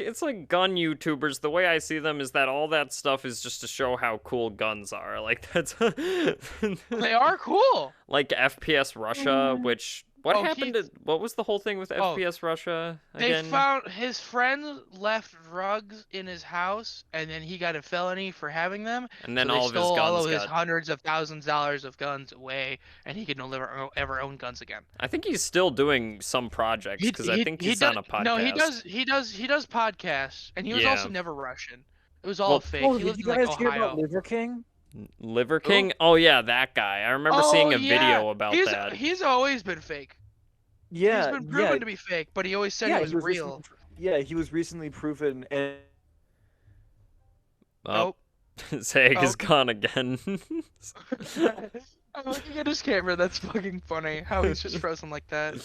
gun YouTubers. The way I see them is that all that stuff is just to show how cool guns are. Like that's they are cool. Like FPS Russia, which what happened to what was the whole thing with FPS Russia again? They found his friend left drugs in his house, and then he got a felony for having them. And then so all of his stole guns all of his hundreds of thousands of dollars of guns away, and he could no longer ever own guns again. I think he's still doing some projects because I think he's on a podcast. No, he does podcasts, and he was also never Russian. It was all fake. Oh, he did lived you in guys like hear Ohio. about Liver King? Liver King? Oh yeah, that guy. I remember seeing a video about that. He's always been fake. Yeah, he's been proven to be fake, but he always said he was real. He was recently proven. And... Oh, Zag is gone again. I'm looking at his camera. That's fucking funny. How he's just frozen like that.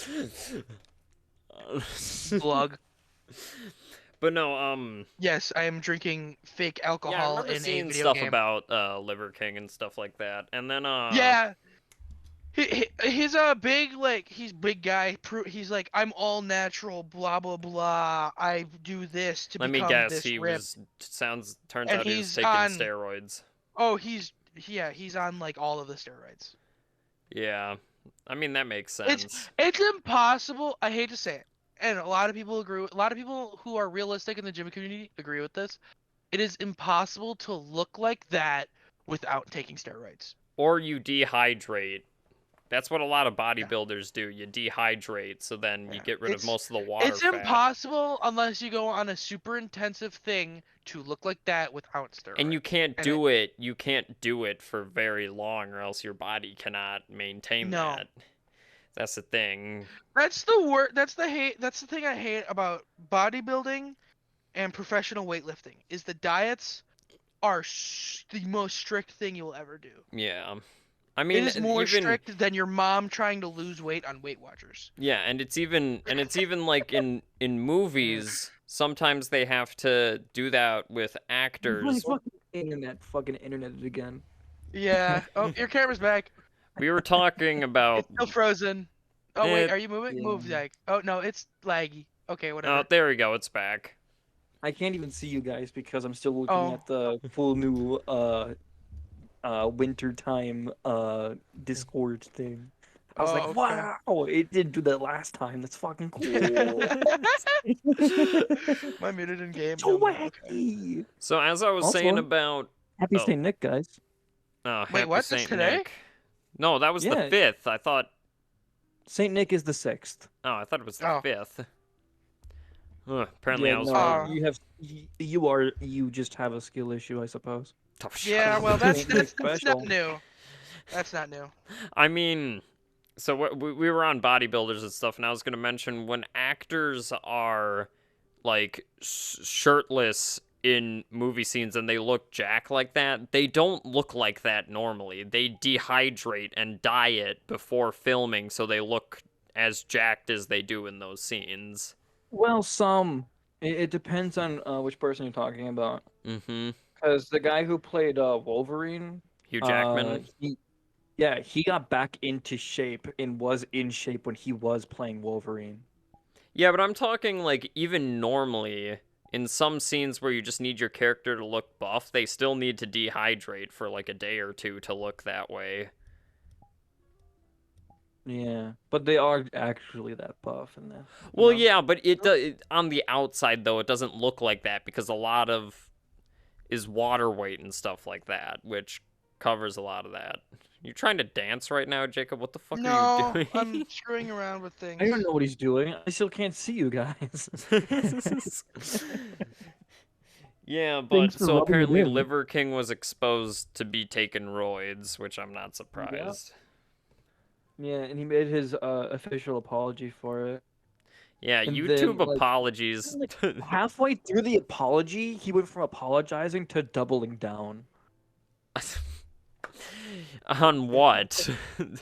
Slug. But no, Yes, I am drinking fake alcohol in a video stuff game. about Liver King and stuff like that, and then Yeah. He's a big, like, he's big guy. He's like, I'm all natural, blah blah blah. I do this to become this. Let me guess, he was turns out he was taking steroids. Oh, he's on like all of the steroids. Yeah, I mean that makes sense. It's impossible. I hate to say it, and a lot of people agree. A lot of people who are realistic in the gym community agree with this. It is impossible to look like that without taking steroids. Or you dehydrate. That's what a lot of bodybuilders do. You dehydrate, so then you get rid of most of the water. It's impossible unless you go on a super intensive thing to look like that without steroids. And you can't do it. You can't do it for very long, or else your body cannot maintain that. That's the thing. That's the word. That's the hate. That's the thing I hate about bodybuilding and professional weightlifting. Is the diets are the most strict thing you will ever do. Yeah. I mean, it is more strict than your mom trying to lose weight on Weight Watchers. Yeah, and it's even like in movies, sometimes they have to do that with actors. Fucking internet again. Yeah. Oh, your camera's back. We were talking about. It's still frozen. Oh wait, are you moving? Yeah. Move, like. Oh no, it's laggy. Okay, Oh, whatever. there we go. It's back. I can't even see you guys because I'm still looking Oh. at the full new winter time Discord thing. I was like, Oh, okay. wow, it didn't do that last time. That's fucking cool. My muted in game. So Hell no. Okay. wacky. So as I was saying Also, about happy oh Saint Nick, guys. Wait, happy what? That's Saint today? Nick. No, that was the Yeah, 5th. I thought Saint Nick is the 6th. I thought it was the Oh. 5th. Apparently Yeah, I was no, wrong. you just have a skill issue, I suppose. Oh, shut Yeah, up. well, Saint Nick that's special. not new. That's not new. I mean, so we were on bodybuilders and stuff, and I was going to mention when actors are like shirtless in movie scenes and they look jacked like that, they don't look like that normally. They dehydrate and diet before filming so they look as jacked as they do in those scenes. Well, it depends on which person you're talking about. Mm-hmm. Because the guy who played Wolverine, Hugh Jackman. he got back into shape and was in shape when he was playing Wolverine. Yeah, but I'm talking like even normally in some scenes where you just need your character to look buff, they still need to dehydrate for like a day or two to look that way. Yeah, but they are actually that buff in that. Well, yeah, but on the outside though, it doesn't look like that because a lot of is water weight and stuff like that, which covers a lot of that. You trying to dance right now, Jacob? What the fuck are No, you I'm doing? screwing around with things. I don't know what he's doing. I still can't see you guys. Yeah, Thanks but for so rubbing it apparently in. Liver King was exposed to be taking roids, which I'm not surprised. Yeah, and he made his official apology for it. Yeah, And then, YouTube apologies. like halfway through the apology, he went from apologizing to doubling down. On what?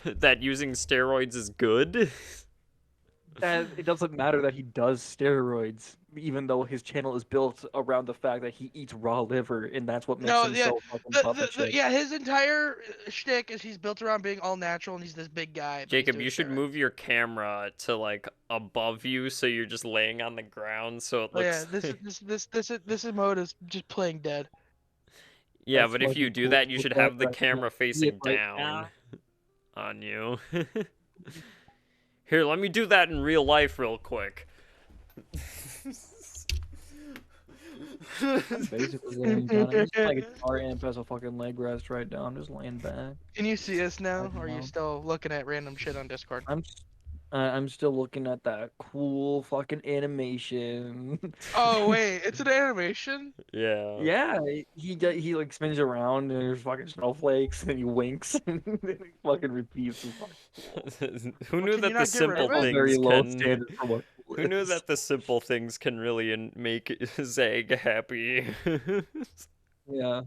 That using steroids is good? That it doesn't matter that he does steroids, even though his channel is built around the fact that he eats raw liver, and that's what makes No, him yeah, so fucking buff and shit. yeah, his entire shtick is he's built around being all natural, and he's this big guy. But Jacob, he's you should doing move your camera to like above you so you're just laying on the ground so it steroids. Oh, yeah, looks this mode is just playing dead. Yeah, That's but if you fucking do cool. that, you should The have fact the that I can't camera see it facing right down now. on you. Here, let me do that in real life real quick. I'm basically laying down. I'm just like a guitar amp as a fucking leg rest right now. I'm just laying back. Can you see us now, or are you know. still looking at random shit on Discord? I'm still looking at that cool fucking animation. Oh wait, it's an animation. Yeah. Yeah, he like spins around and there's fucking snowflakes and he winks and then he fucking repeats. Who Well, knew can you that the not get rid simple of it? Very things low can standard for what cool Who knew is. that the simple things can really make Zeg happy? Yeah.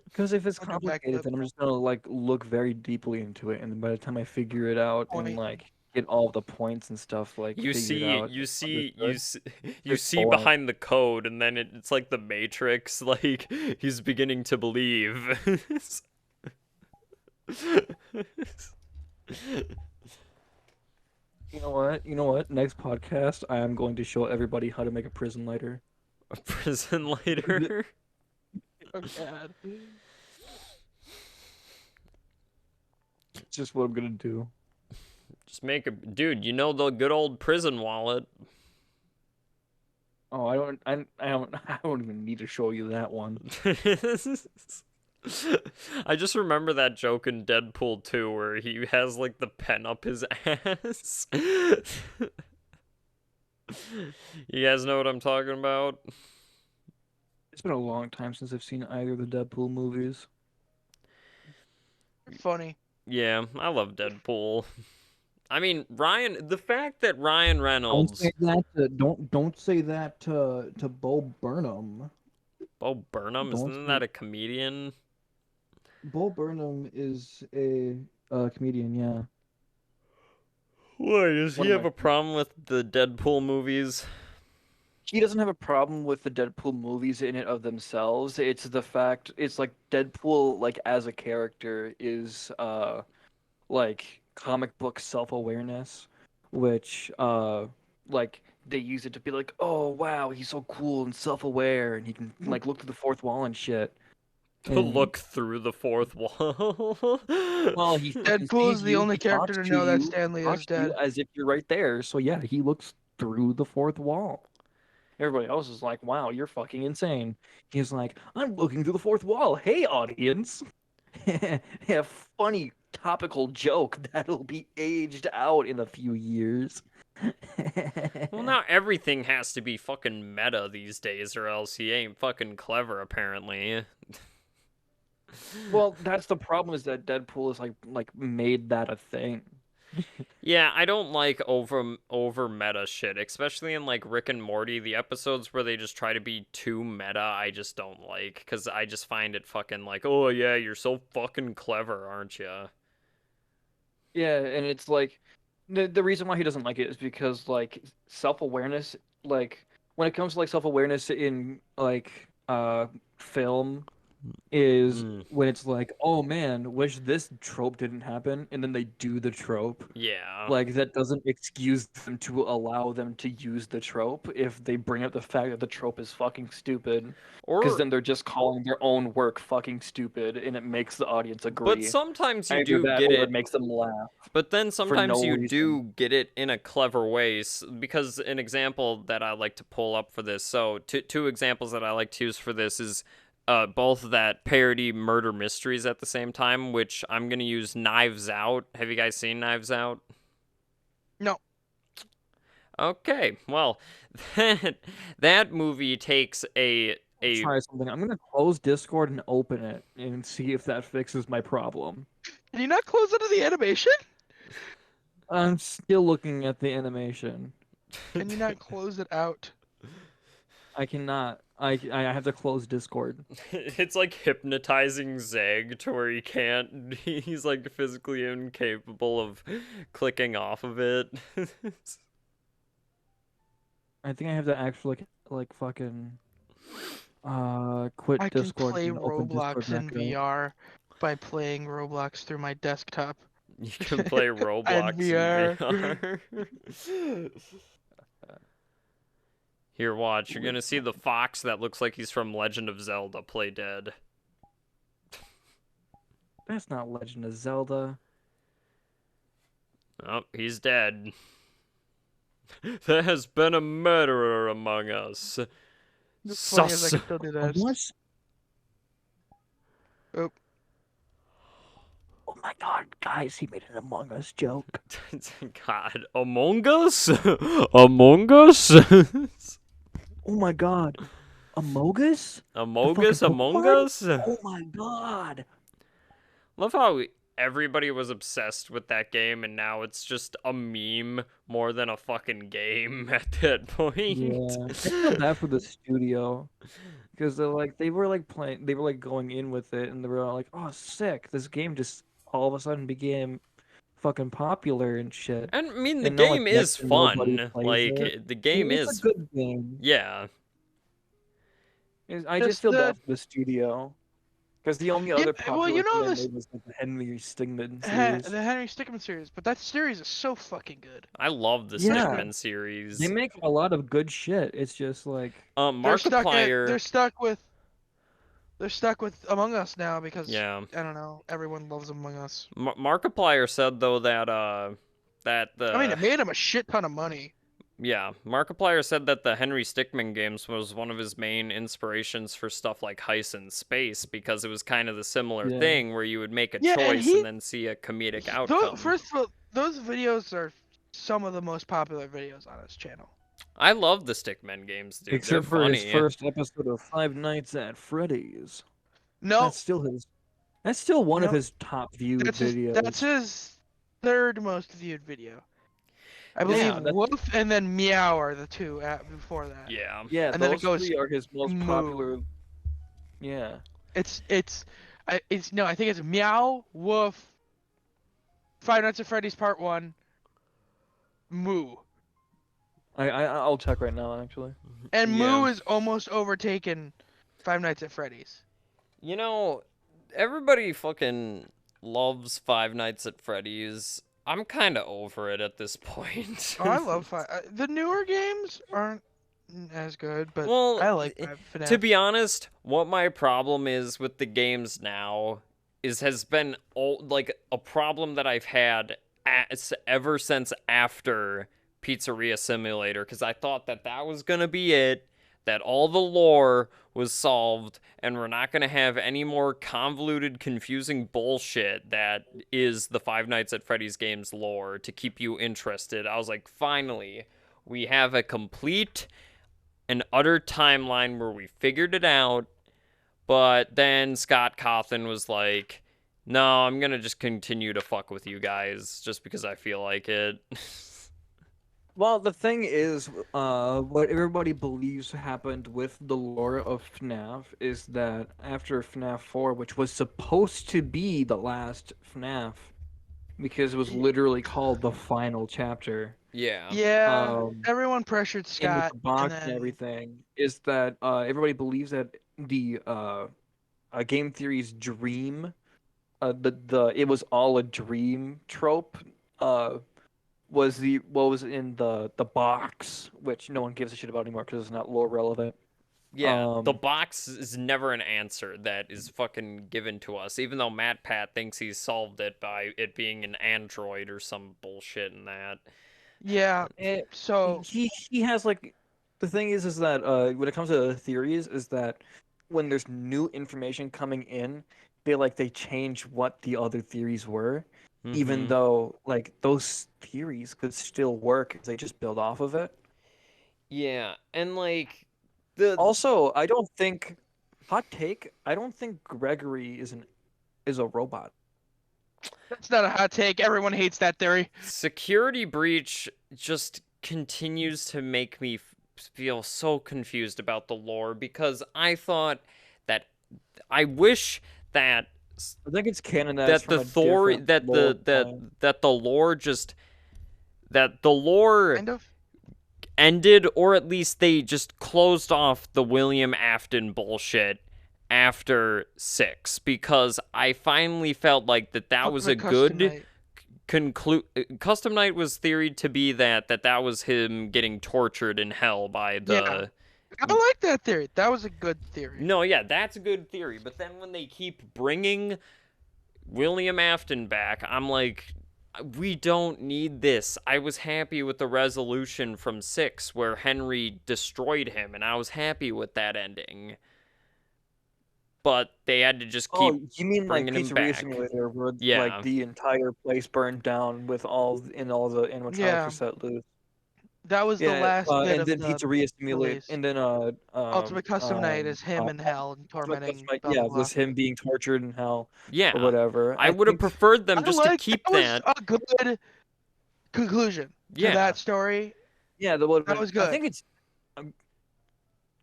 Because if it's I'll do complicated, backflip. then I'm just gonna like look very deeply into it, and then by the time I figure it out and Point. like get all the points and stuff like You figured see, out, you it's see, understood, you see, you it's see boring. behind the code, and then it's like the Matrix. Like he's beginning to believe. You know what? You know what? Next podcast, I am going to show everybody how to make a prison lighter. A prison lighter. Oh god. It's just what I'm gonna do. Just make a dude. You know the good old prison wallet. Oh, I don't even need to show you that one. I just remember that joke in Deadpool 2 where he has like the pen up his ass. You guys know what I'm talking about? It's been a long time since I've seen either of the Deadpool movies. Funny. Yeah, I love Deadpool. I mean, the fact that Ryan Don't Reynolds, say that to don't say that to Bo Burnham. Bo Burnham, Don't isn't say that a comedian? Bo Burnham is a comedian, yeah. Why, does One he of have my a problem with the Deadpool movies? He doesn't have a problem with the Deadpool movies in it of themselves. It's the fact it's like Deadpool like as a character is like comic book self-awareness, which like they use it to be like, oh wow, he's so cool and self-aware, and he can like look through the fourth wall and shit. To And look through the fourth wall. well, he fucking Deadpool is sees the you. only He character talks to to know that you. Stanley is Talks to you dead. as if you're right there. So yeah, he looks through the fourth wall. Everybody else is like, wow, you're fucking insane. He's like, I'm looking through the fourth wall. Hey, audience. A funny topical joke that'll be aged out in a few years. Well, now everything has to be fucking meta these days, or else he ain't fucking clever, apparently. Well, that's the problem is that Deadpool is like made that a thing. Yeah, I don't like over meta shit, especially in like Rick and Morty, the episodes where they just try to be too meta. I just don't like because I just find it fucking like, oh yeah, you're so fucking clever, aren't you? Yeah, and it's like the reason why he doesn't like it is because like self-awareness, like when it comes to like self-awareness in like film is Mm, when it's like, oh man, wish this trope didn't happen, and then they do the trope. yeah. Like that doesn't excuse them to allow them to use the trope if they bring up the fact that the trope is fucking stupid, because Or then they're just calling their own work fucking stupid, and it makes the audience but agree. sometimes you Either do that get or it it. makes them laugh But then for sometimes no you reason. do get it in a clever way, because an example that I like to pull up for this. So two examples that I like to use for this is both that parody murder mysteries at the same time, which I'm gonna use Knives Out. Have you guys seen Knives Out? No. Okay, well, that movie takes a Try something. I'm gonna close Discord and open it and see if that fixes my problem. Can you not close out of the animation? I'm still looking at the animation. Can you not close it out? I cannot. I have to close Discord. it's like hypnotizing Zeg to where he can't. He's like physically incapable of clicking off of it. I think I have to actually like fucking quit I can Discord play and open Discord Roblox in back up. VR by playing Roblox through my desktop. You can play And Roblox in VR. VR. Here, watch. You're gonna see the fox that looks like he's from Legend of Zelda play dead. That's not Legend of Zelda. Oh, he's dead. There has been a murderer among us. It's funny as I Sus. can still do that. What? Oop. Oh my god, guys, he made an Among Us joke. God, Among Us? Among Us? Oh my god. Among Us? Among The Us? fucking Among Pokemon? Us? Oh my god. Love how everybody was obsessed with that game and now it's just a meme more than a fucking game at that point. Yeah. I feel bad for the studio. Because they were like going in with it and they were all like, oh sick, this game just all of a sudden became fucking popular and shit. And I mean, the And now like game is next to nobody fun. plays Like, it. the game It's a is, good game. yeah. I just Just feel the bad for the studio. Because the only other well, popular you thing know they this made was like the Henry Stingman the series. Henry Stickmin series, but that series is so fucking good. I love the Yeah. Stickman series. They make a lot of good shit. It's just like They're stuck Markiplier, they're stuck with Among Us now because yeah. I don't know, everyone loves Among Us. Markiplier said though that I mean, it made him a shit ton of money. yeah, Markiplier said that the Henry Stickmin games was one of his main inspirations for stuff like Heist in Space because it was kind of the similar Yeah. thing where you would make a Yeah, and choice he- and then see a comedic outcome. First of all, those videos are some of the most popular videos on his channel. I love the Stickman games, dude. except They're for his funny. first episode of Five Nights at Freddy's. No, That's still one of No. his top viewed that's videos. his third most viewed video. I believe Yeah, that's- Woof and then Meow are the two before that. Yeah. Yeah, and then those it goes three are his most moo. popular. Yeah. I think it's Meow, Woof, Five Nights at Freddy's Part 1, Moo. I'll check right now actually. And Yeah. Moo is almost overtaken Five Nights at Freddy's. You know, everybody fucking loves Five Nights at Freddy's. I'm kind of over it at this point. Oh, I love the newer games aren't as good, but Well, I like to FNAF. be honest, what my problem is with the games now has been like a problem that I've had ever since after Pizzeria Simulator, because I thought that that was gonna be it, that all the lore was solved, and we're not gonna have any more convoluted, confusing bullshit that is the Five Nights at Freddy's games lore to keep you interested. I was like, finally, we have a complete an utter timeline where we figured it out, but then Scott Cawthon was like, no, I'm gonna just continue to fuck with you guys just because I feel like it. Well, the thing is, what everybody believes happened with the lore of FNAF is that after FNAF 4, which was supposed to be the last FNAF, because it was Y- literally called the final chapter, Yeah. Yeah, um, everyone pressured and with Scott, the and box and then everything, is that everybody believes that the game theory's dream, the it was all a dream trope, uh, was the what was in the box, which no one gives a shit about anymore because it's not lore relevant. Yeah, the Um, box is never an answer that is fucking given to us, even though Matt Pat thinks he's solved it by it being an android or some bullshit in that. yeah, it, so he has like the thing is that when it comes to theories is that when there's new information coming in, they change what the other theories were, even Mm-hmm. though like those theories could still work if they just build off of it. Yeah, and like the Also, I don't think hot take, I don't think Gregory is a robot. that's not a hot take. Everyone hates that theory. security breach just continues to make me feel so confused about the lore because I thought that I wish that I think it's canonized that from the a Thor different that lore the that point. that the lore just that the lore Kind of. ended, or at least they just closed off the William Afton bullshit after 6, because I finally felt like that was a Ultimate Custom good Night. conclude. Custom Night was theoried to be that was him getting tortured in hell by Yeah, the. I like that theory. That was a good theory. No, yeah, that's a good theory, but then when they keep bringing William Afton back, I'm like, we don't need this. I was happy with the resolution from 6 where Henry destroyed him, and I was happy with that ending. But they had to just Oh, keep you mean like bringing him Pizzeria back. Simulator, where like Yeah. the entire place burned down with all the animatronics were Yeah, set loose? that was the Yeah, last bit and of then the Pizzeria Simulator, release. and then Ultimate Custom Night is him in hell and Ultimate Custom tormenting Night, blah blah yeah, blah. was him being tortured in hell or Yeah. whatever. I I would have think, preferred them I just to like keep that was that. a good conclusion to Yeah. that story. yeah, the would have That been. was I good. think it's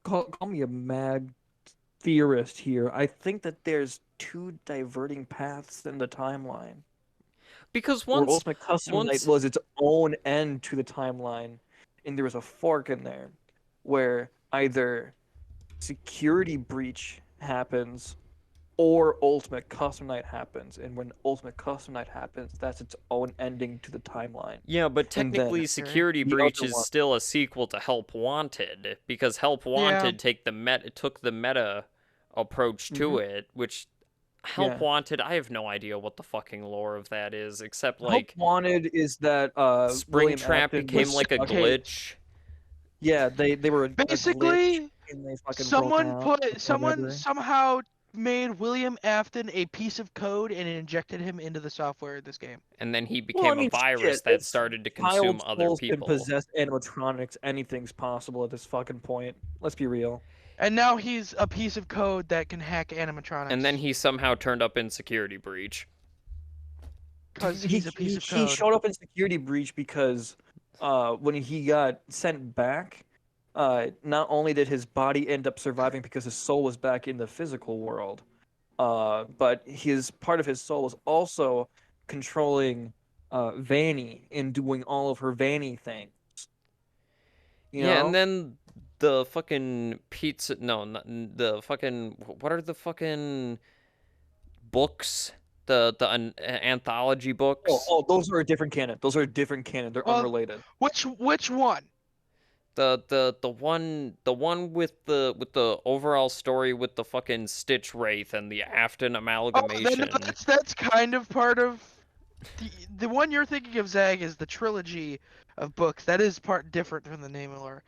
call me a mad theorist here. I think that there's two diverting paths in the timeline. Because Where once Ultimate Custom Night once was its own end to the timeline, and there was a fork in there where either security breach happens or Ultimate Custom Night happens. And when Ultimate Custom Night happens, that's its own ending to the timeline. Yeah, but And then technically Theory. Security the Breach other is one, still a sequel to Help Wanted, because Help Yeah, Wanted took the meta approach hmm to it, which Help yeah. Wanted, I have no idea what the fucking lore of that is, except Help like Wanted is that William Springtrap Afton became was it's like a stuck. okay. glitch. Yeah, they were a glitch Basically, and they fucking broke someone out put or someone whatever. somehow made William Afton a piece of code and injected him into the software of this game. And then he Well, I became a mean, virus shit. that If started to consume child other souls can people. possess animatronics, anything's possible at this fucking point. Let's be real. And now he's a piece of code that can hack And then animatronics he somehow turned up in Security Breach. because He he's a piece of he code. showed up in security breach because when he got sent back, not only did his body end up surviving because his soul was back in the physical world, but his part of his soul was also controlling Vanny and doing all of her Vanny things. You Yeah, and know? then the fucking pizza. No, not, the fucking. What are the fucking books the anthology books. Oh, those are a different canon. Those are a different canon. They're Well, unrelated. which one? The one with the overall story with the fucking Stitch Wraith and the Afton Oh, amalgamation. that's kind of part of the one you're thinking of, Zag, is the trilogy of books. That is part different from the name and lore.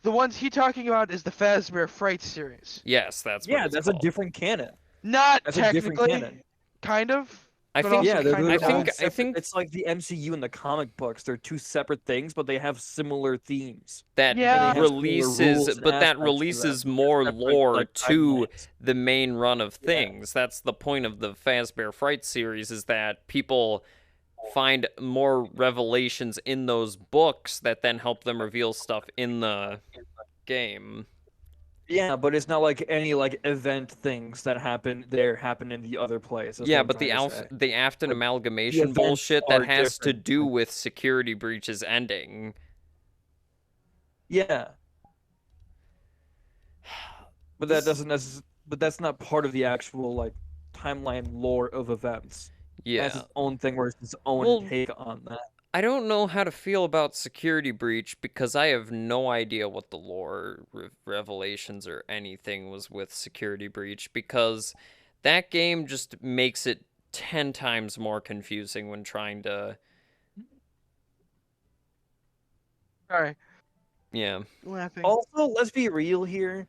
The ones he talking about is the Fazbear Fright series. Yes, that's what Yeah, it's that's a called. different canon. Not That's a different technically, canon. kind of. I But think also Yeah, they're kind I of their own not. think I separate. think It's like the MCU and the comic books. They're two separate things, but they have similar themes. that And they Yeah. have similar releases, rules and but that aspects to them. releases They're more separate, lore like, to timelines. the main run of Yeah. things. That's the point of the Fazbear Fright series, is that people find more revelations in those books that then help them reveal stuff in the game. Yeah, but it's not like any like event things that happen there happen in the other place. That's Yeah, what I'm but trying to say. the Afton Like, the amalgamation events bullshit that are has to different. do with Security Breach's ending. Yeah, but that This- doesn't but that's not part of the actual like timeline lore of events. That's Yeah. its own thing where it's its own Well, take on that. I don't know how to feel about Security Breach because I have no idea what the lore revelations or anything was with Security Breach, because that game just makes it 10 times more confusing when trying to. Sorry, Yeah. laughing. Also, let's be real here.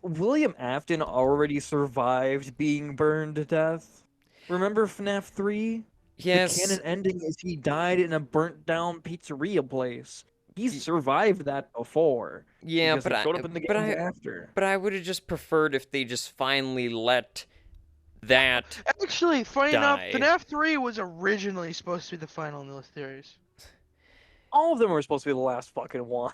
William Afton already survived being burned to death. Remember FNAF 3? The Yes. canon ending is he died in a burnt down pizzeria place. He's Y- survived that before. Yeah, Because he showed up in the games after. but I would have just preferred if they just finally let that. Actually, funny enough, Die. FNAF 3 was originally supposed to be the final in the series. All of them were supposed to be the last fucking one.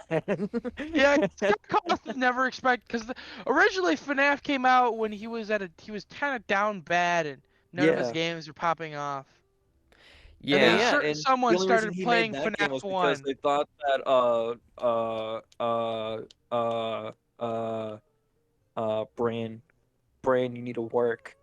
Yeah, Scott Cawthon never expect because originally FNAF came out when he was kind of down bad and none of his Yeah. games were popping off. Yeah. And then yeah, certain and someone the only reason started he playing made that game FNAF was because 1. they thought that brain, you need to work.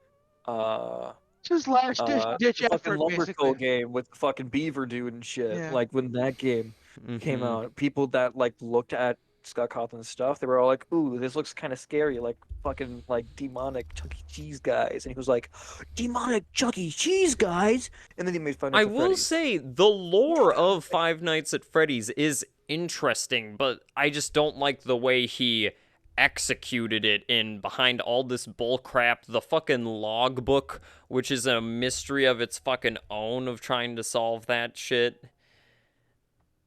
Just last ditch The fucking effort, Lumberco basically. game with the fucking Beaver dude and shit. Yeah. Like when that game came Mhm. out, people that like looked at Scott Cawthon's stuff, they were all like, "Ooh, this looks kind of scary, like fucking like demonic Chuck E. Cheese guys." And he was like, "Demonic Chuck E. Cheese guys," and then he made Five I Nights at will Freddy's. say the lore of Five Nights at Freddy's is interesting, but I just don't like the way he executed it in behind all this bullcrap. The fucking logbook, which is a mystery of its fucking own of trying to solve that shit.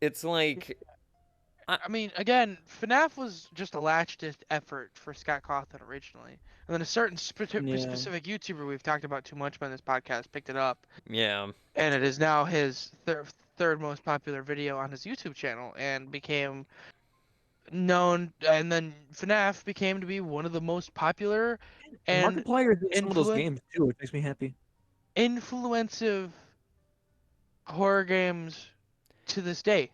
It's like, I mean, again, FNAF was just a latch-ditch effort for Scott Cawthon originally. And then a certain Yeah. specific YouTuber we've talked about too much on this podcast picked it up. yeah. And it is now his third most popular video on his YouTube channel and became known. And then FNAF became to be one of the most popular and Markiplier did some of those games too, which makes me happy. influentive horror games to this day.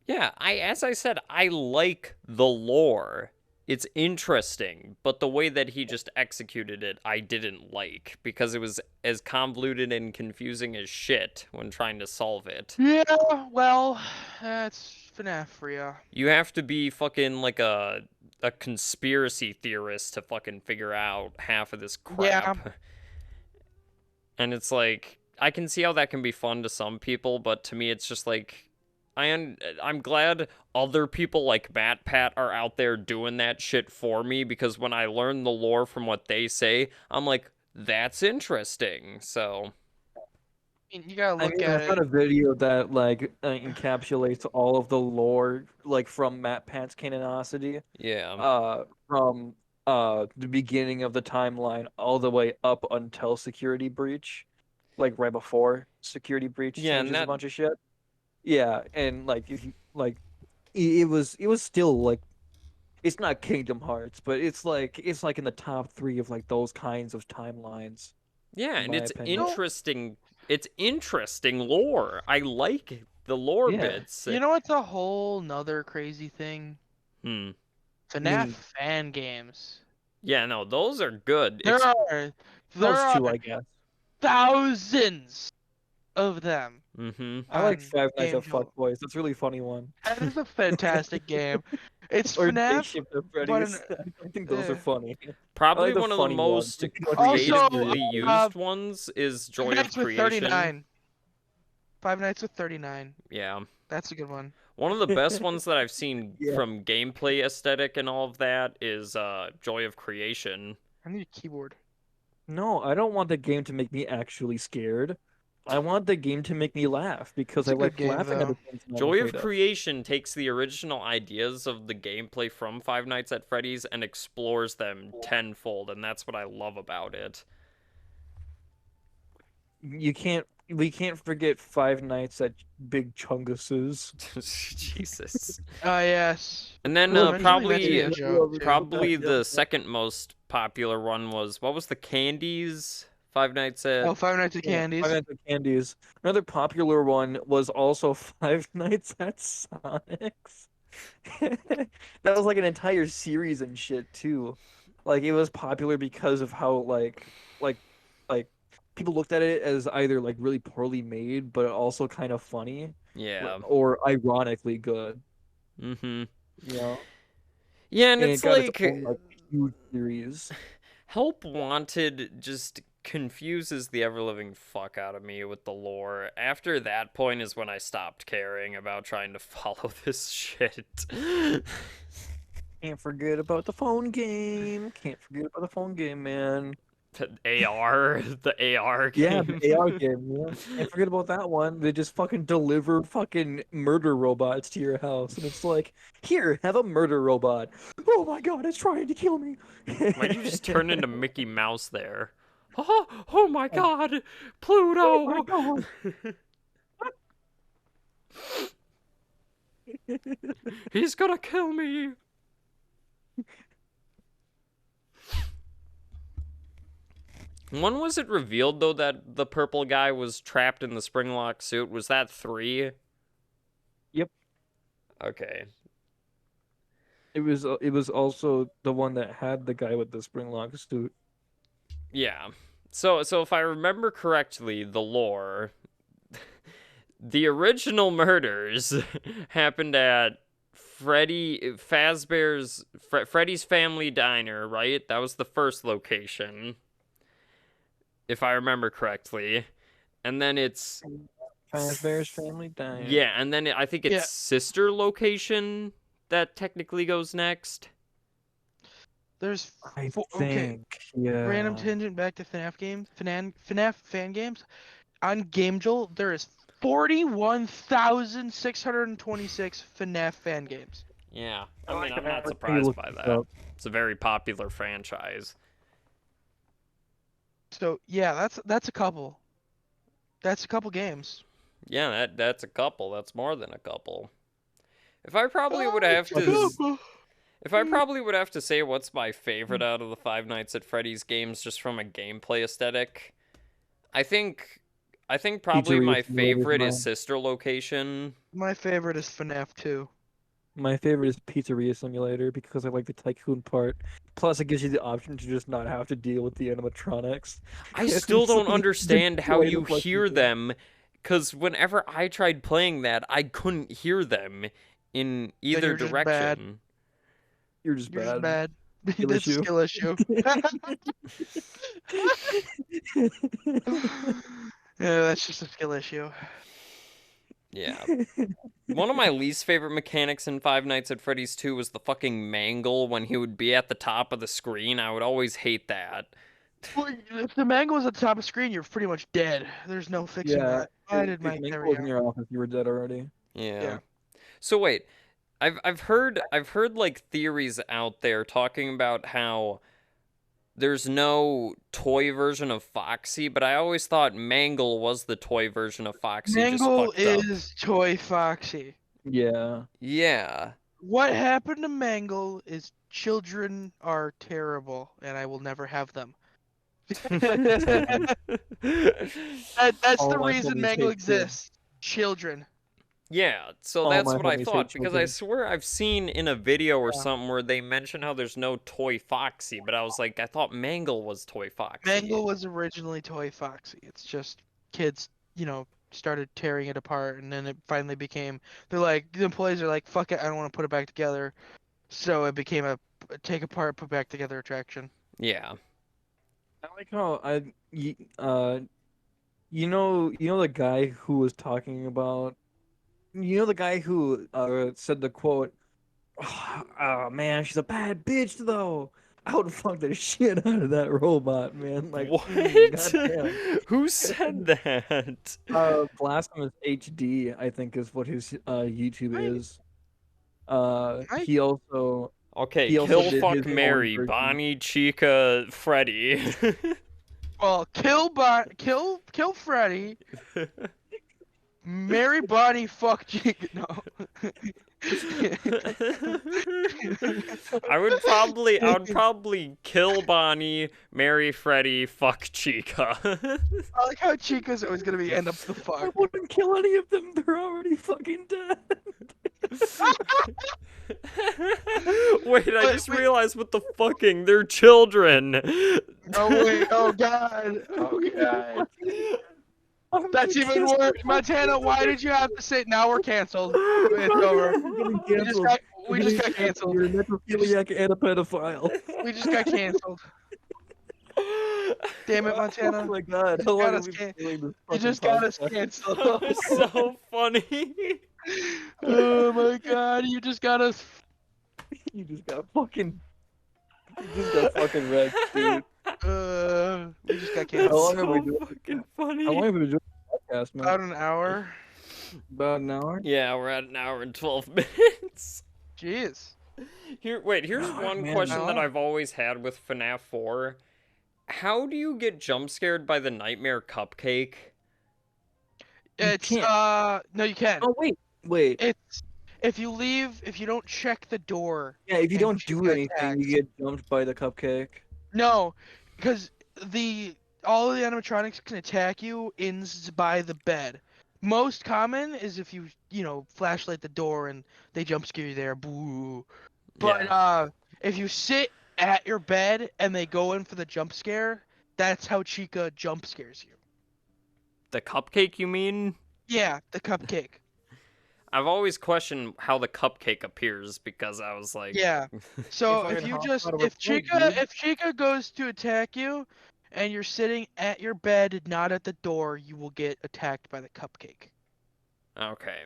Yeah, as I said, I like the lore. It's interesting, but the way that he just executed it, I didn't like, because it was as convoluted and confusing as shit when trying to solve it. Yeah, well, that's FNAF for ya. You have to be fucking like a conspiracy theorist to fucking figure out half of this crap. Yeah. And it's like, I can see how that can be fun to some people, but to me it's just like, I'm glad other people like Matt Pat are out there doing that shit for me, because when I learn the lore from what they say, I'm like, that's interesting. So I mean, you gotta I look mean, at I it. found a video that like encapsulates all of the lore, like from Matt Pat's canonicity, yeah. from the beginning of the timeline all the way up until Security Breach, like right before Security Breach Yeah, and changes a that bunch of shit. Yeah, and like if you like, it was still like, it's not Kingdom Hearts, but it's like in the top 3 of like those kinds of timelines, yeah, in and my it's opinion. interesting. It's interesting lore. I like the lore Yeah. bits. You know what's a whole nother crazy thing? Hmm. FNAF mean- fan games. Yeah, no, those are good. There are Those two, I guess. thousands of them Mm-hmm. I like on Five Nights Game at Jolt. Fuckboys. That's a really funny one. That is a fantastic game. It's Or Day FNAF, Shift at but an Freddy's. I think those are funny. I Probably like the one of the funny ones. most They're too much also creatively serious. used ones is Five Joy of Nights with Creation. 39. Five Nights with 39. Yeah. That's a good one. One of the best ones that I've seen Yeah. from gameplay aesthetic and all of that is Joy of Creation. I need a keyboard. No, I don't want the game to make me actually scared. I want the game to make me laugh because It's I a good like game, laughing at the though. things I'm Joy of afraid of. Creation takes the original ideas of the gameplay from Five Nights at Freddy's and explores them tenfold, and that's what I love about it. We can't forget Five Nights at Big Chungus's. Jesus. Oh, yes. And then Eventually probably that's a joke, too. probably the second most popular one was, what was the Candies? Five Nights at Oh, Five Nights at Yeah, Candies. Five Nights at Candies. Another popular one was also Five Nights at Sonic's. That was like an entire series and shit too. Like it was popular because of how like people looked at it as either like really poorly made but also kind of funny Yeah. or ironically good, Mm-hmm. you know? Yeah, and And it's it got its like own like huge series. Help Wanted just confuses the ever-living fuck out of me with the lore. After that point is when I stopped caring about trying to follow this shit. Can't forget about the phone game. Can't forget about the phone game, man. The AR Yeah, game. the AR game, yeah. Can't forget about that one. They just fucking deliver fucking murder robots to your house. And it's like, here, have a murder robot. Oh my god, it's trying to kill me. Why'd you just turn into Mickey Mouse there? Oh my god! Oh Pluto! my god. He's gonna kill me! When was it revealed, though, that the purple guy was trapped in the springlock suit? Was that 3? Yep. Okay. It was also the one that had the guy with the springlock suit. Yeah. So if I remember correctly, the lore, the original murders happened at Freddy's Family Diner, right? That was the first location, if I remember correctly. And then it's Fazbear's Family Diner. yeah, and then I think it's Yeah. sister location that technically goes next. There's I okay. think, yeah. Random tangent back to FNAF games. FNAF fan games. On GameJolt, there is 41,626 FNAF fan games. Yeah, I mean, I'm I not think surprised look by this that. up. It's a very popular franchise. So yeah, that's a couple. That's a couple games. Yeah, that's a couple. That's more than a couple. If I probably would have to If I probably would have to say what's my favorite out of the Five Nights at Freddy's games just from a gameplay aesthetic, I think probably Pizzeria my Simulator's favorite is mine. Sister Location. My favorite is FNAF 2. My favorite is Pizzeria Simulator because I like the tycoon part. Plus, it gives you the option to just not have to deal with the animatronics. I still It's don't like, understand how destroy you the fucking hear game. them, because whenever I tried playing that, I couldn't hear them in either you're just bad. direction. You're just You're bad. just bad. Skill That's a issue. skill issue. Yeah, that's just a skill issue. Yeah. One of my least favorite mechanics in Five Nights at Freddy's 2 was the fucking mangle when he would be at the top of the screen. I would always hate that. Well, if the mango was at the top of the screen, you're pretty much dead. There's no fixing Yeah, that. I did if my Mink there was we in go. your office, you were dead already. Yeah. So wait, I've heard like theories out there talking about how there's no toy version of Foxy, but I always thought Mangle was the toy version of Foxy. Mangle just fucked up. is Toy Foxy. Yeah. Yeah. What happened to Mangle is children are terrible, and I will never have them. That's All the my reason homies Mangle hate kids. exists. Children. Yeah, so All that's my what I homies hate thought, because I children. swear I've seen in a video or Yeah. something where they mention how there's no Toy Foxy, but I was like, I thought Mangle was Toy Foxy. Mangle was originally Toy Foxy. It's just kids, started tearing it apart, and then it finally became. They're like, the employees are like, "Fuck it, I don't want to put it back together." So it became a take apart, put back together attraction. Yeah. I like how you know the guy who was talking about, you know the guy who said the quote, "Oh man, she's a bad bitch though. I would fuck the shit out of that robot, man." Like, What? goddamn. Who said that? Blasphemous HD, I think is what his YouTube Right. is. Right. Okay, He also kill, did fuck, his own Mary, version. Bonnie, Chica, Freddy. Well, kill Freddy, marry Bonnie, fuck Chica. No. I would probably kill Bonnie, marry Freddy, fuck Chica. I like how Chica's always gonna be end up the I fuck. wouldn't kill any of them. They're already fucking dead. Wait, I Wait, just wait. realized what the fucking, they're children. Oh wait, oh god, oh god. I'm That's gonna even kiss worse. them Montana, why did you have to say now we're canceled? It's over. I'm getting We just canceled. got I'm we just getting got canceled. canceled. You're a necrophiliac and a pedophile. We just got canceled. Damn it, Oh Montana. my god, You how just long got have us we been can doing this you fucking just got us podcast? canceled. That was so funny. Oh my god, you just got us. You just got fucking, you just got fucking wrecked, dude. We just got That's How long canceled. have we so doing? fucking How funny. long have we been doing the podcast, man? About an hour. About an hour? Yeah, we're at an hour and 12 minutes. Jeez. Here's Oh, one man. question that I've always had with FNAF 4. How do you get jump scared by the nightmare cupcake? It's can't. no, you can. Oh wait. It's if you don't check the door. Yeah, if you and don't do Chica anything, you attacks. get jumped by the cupcake. No, because all of the animatronics can attack you by the bed. Most common is if you flashlight the door and they jump scare you there. Boo. But Yeah. if you sit at your bed and they go in for the jump scare, that's how Chica jump scares you. The cupcake, you mean? Yeah, the cupcake. I've always questioned how the cupcake appears because I was like, Yeah. So If I if had you hopped just out of a if plane, Chica dude. if Chica goes to attack you and you're sitting at your bed, not at the door, you will get attacked by the cupcake. okay.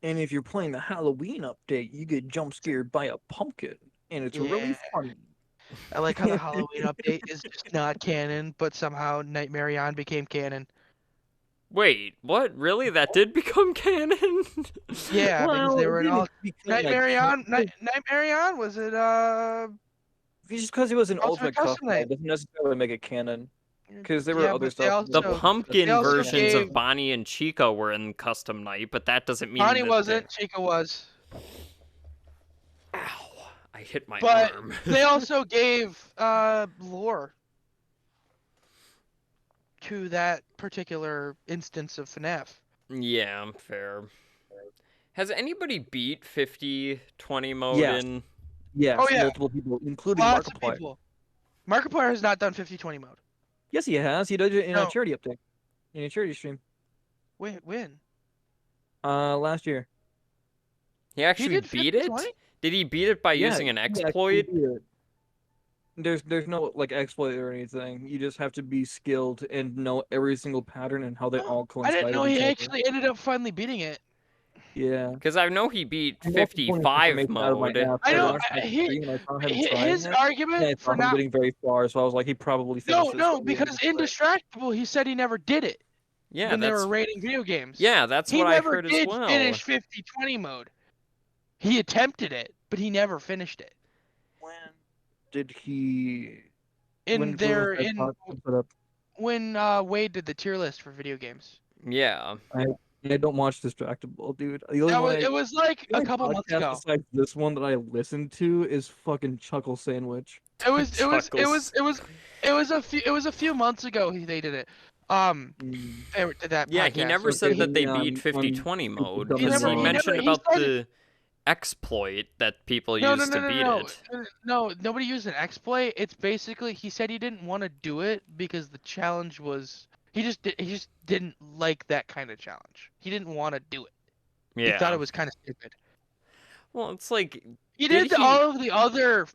And if you're playing the Halloween update, you get jump scared by a pumpkin, and it's really Yeah. funny. I like how the Halloween update is just not canon, but somehow Nightmare On became canon. Wait, what? Really? That did become canon? Yeah, because Well, they it were in didn't all become like Nightmare On was it just because it was an Ultimate ultimate Custom custom Night? doesn't necessarily make it canon. Because there were Yeah, other but they stuff. The also they pumpkin also versions gave of Bonnie and Chica were in Custom Night, but that doesn't mean Bonnie that wasn't, Chica was. Ow. I hit my But arm. they also gave lore to that particular instance of FNAF. Yeah, fair. Has anybody beat 50/20 mode Yes. in? Yes, Oh yeah, multiple people, including lots of Markiplier. people. Markiplier has not done 50/20 mode. Yes, he has. He did it in a No. charity update, in a charity stream. When? Last year. He actually did beat 50/20? it? Did he beat it by Yeah, using an he actually exploit? did it. There's no like exploit or anything. You just have to be skilled and know every single pattern and how they all I coincide didn't know with each he other. actually ended up finally beating it. Yeah. Because I know he beat I'm also pulling 55 information out of my mode. app. I I know watched his stream and I saw him trying his it, and I argument saw for him not getting very far, so I was like, he probably finished this. no because Indistractable he said he never did it Yeah, when they that's were rating video games. that's He what I never heard as did well. finish 50/20 mode. He attempted it, but he never finished it. When did he? In when there was that in talk put up? when Wade did the tier list for video games. Yeah. I don't watch Distractable, dude. The only one It was like the a only couple months podcast ago. besides this one that I listen to is fucking Chuckle Sandwich. It was Chuckles. a few months ago they did it. Mm. They did that Yeah, he podcast. never So said he, that they beat On 50/20 mode, Stupid because he Dumb and mentioned he about said the exploit that people no, no, used no, to no, beat no, it. no. Nobody used an exploit. It's basically he said he didn't want to do it because the challenge was he just didn't like that kind of challenge. He didn't want to do it. He thought Yeah. it was kind of stupid. Well, it's like, He did did he? all of the other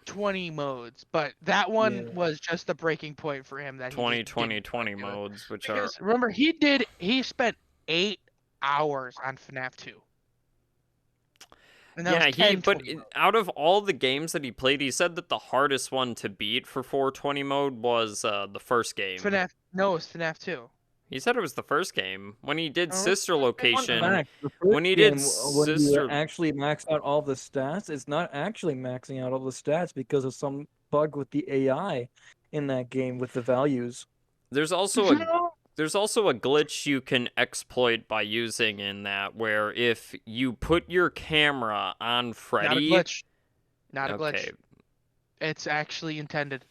20 modes, but that one Yeah. was just the breaking point for him that he just 20, 20, didn't want 20 to do it. modes, which are... Because remember, he spent 8 hours on FNAF 2. And that was Yeah, 10 but 20 modes. out of all the games that he played, he said that the hardest one to beat for 420 mode was the first game. FNAF, no, it's FNAF 2. He said it was the first game. When he did Oh, Sister it's the one- Location, Max, the when first he did game, when you Sister... actually max out all the stats, it's not actually maxing out all the stats because of some bug with the AI in that game with the values. There's also a glitch you can exploit by using in that, where if you put your camera on Not a Freddy... glitch. Not a Okay, glitch. It's actually intended.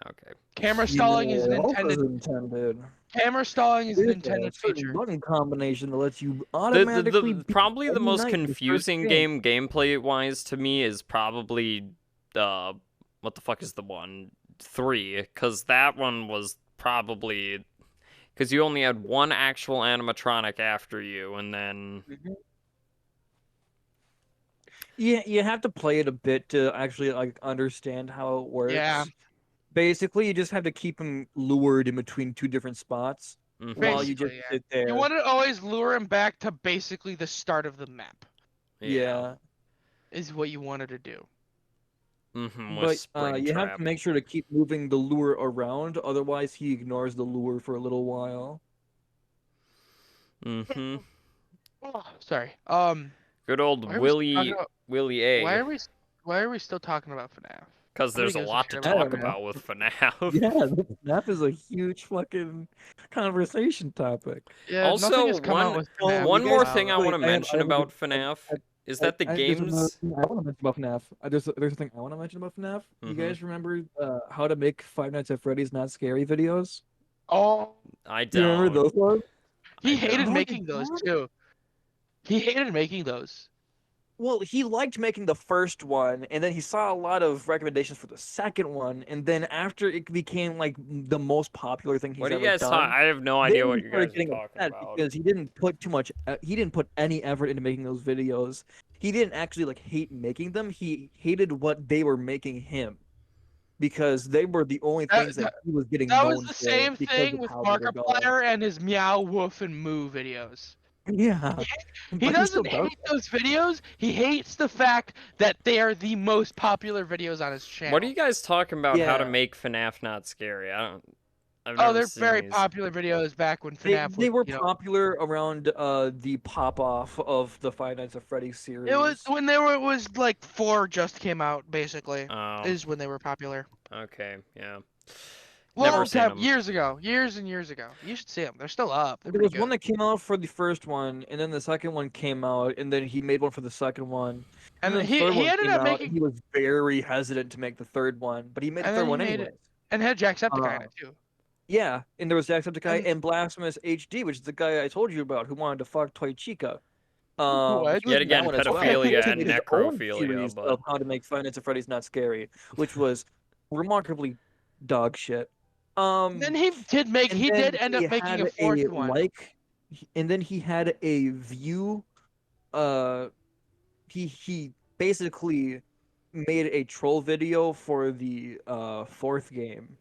okay. Camera stalling is an Yeah, also intended. intended. Camera stalling is an There's a intended certain feature. button combination that lets you The automatically beat probably the any most night in the first confusing game gameplay wise to me is probably what the fuck is the one 3, because that one was probably because you only had one actual animatronic after you, and then Mhm. Yeah, you have to play it a bit to actually like understand how it works. Yeah, Basically, you just have to keep him lured in between two different spots while you just basically, yeah. sit You there. want to always lure him back to basically the start of the map, Yeah, is what you wanted to do. with but you have Springtrap. to make sure to keep moving the lure around, otherwise he ignores the lure for a little while. Mm-hmm. Oh, sorry. Good old Why are we still talking Willie about, why A. are we why are we still talking about FNAF? Because How many there's a games have lot to you I played? talk don't know. about with FNAF. Yeah, the FNAF is a huge fucking conversation topic. Yeah, nothing Also, has come out with Oh, FNAF you one in a more guys, while, thing I though. want wait, to I mention have about a, FNAF I, is that the there's another games. thing I want to mention about FNAF. There's a thing I want to mention about FNAF. You Mm-hmm. guys remember how to make Five Nights at Freddy's Not Scary videos? Oh, I Do you remember don't. those ones? he I hated don't. No, you making those don't? too. He hated making those. Well, he liked making the first one, and then he saw a lot of recommendations for the second one, and then after it became like the most popular thing What he's are you ever guys talking? done, I have no idea then what he you started guys are getting talking upset about. because he didn't put too much, he didn't put any effort into making those videos. He didn't actually like hate making them. He hated what they were making him because they were the only That, things that that, he was getting that was known the for same because thing of with how they were going. Markiplier and his Meow, Woof, and Moo videos. Yeah, He but he still doesn't does hate those videos. He hates the fact that they are the most popular videos on his What are channel. you guys talking about? How to yeah. make FNAF not scary? I've Oh, never they're seen very these. popular videos back when They FNAF they was, were you know, popular around the pop off of the Five Nights at Freddy's it was series. when they were it was like 4 just came out basically. Oh, Is when they were popular. okay, yeah. Never Long seen time, them. years ago, years and years ago. You should see them. They're still up. They're There pretty was one good. that came out for the first one, and then the second one came out, and then he made one for the second one, and And then the he third he one ended came up out, and making he was very hesitant to make the third one, but he made the and third then he one made it anyways. and had Jacksepticeye in Uh, it too. yeah, and there was Jacksepticeye And and Blasphemous HD, which is the guy I told you about who wanted to fuck Toy Chica. what? He was Yet in that again, one as well. Okay. pedophilia He and made his own necrophilia, series but of how to make Five Nights at Freddy's Not Scary, which was remarkably dog shit. Then Um, and he then did end he up making a had a fourth one. and then he had a view. Uh, he basically made a troll video for the fourth game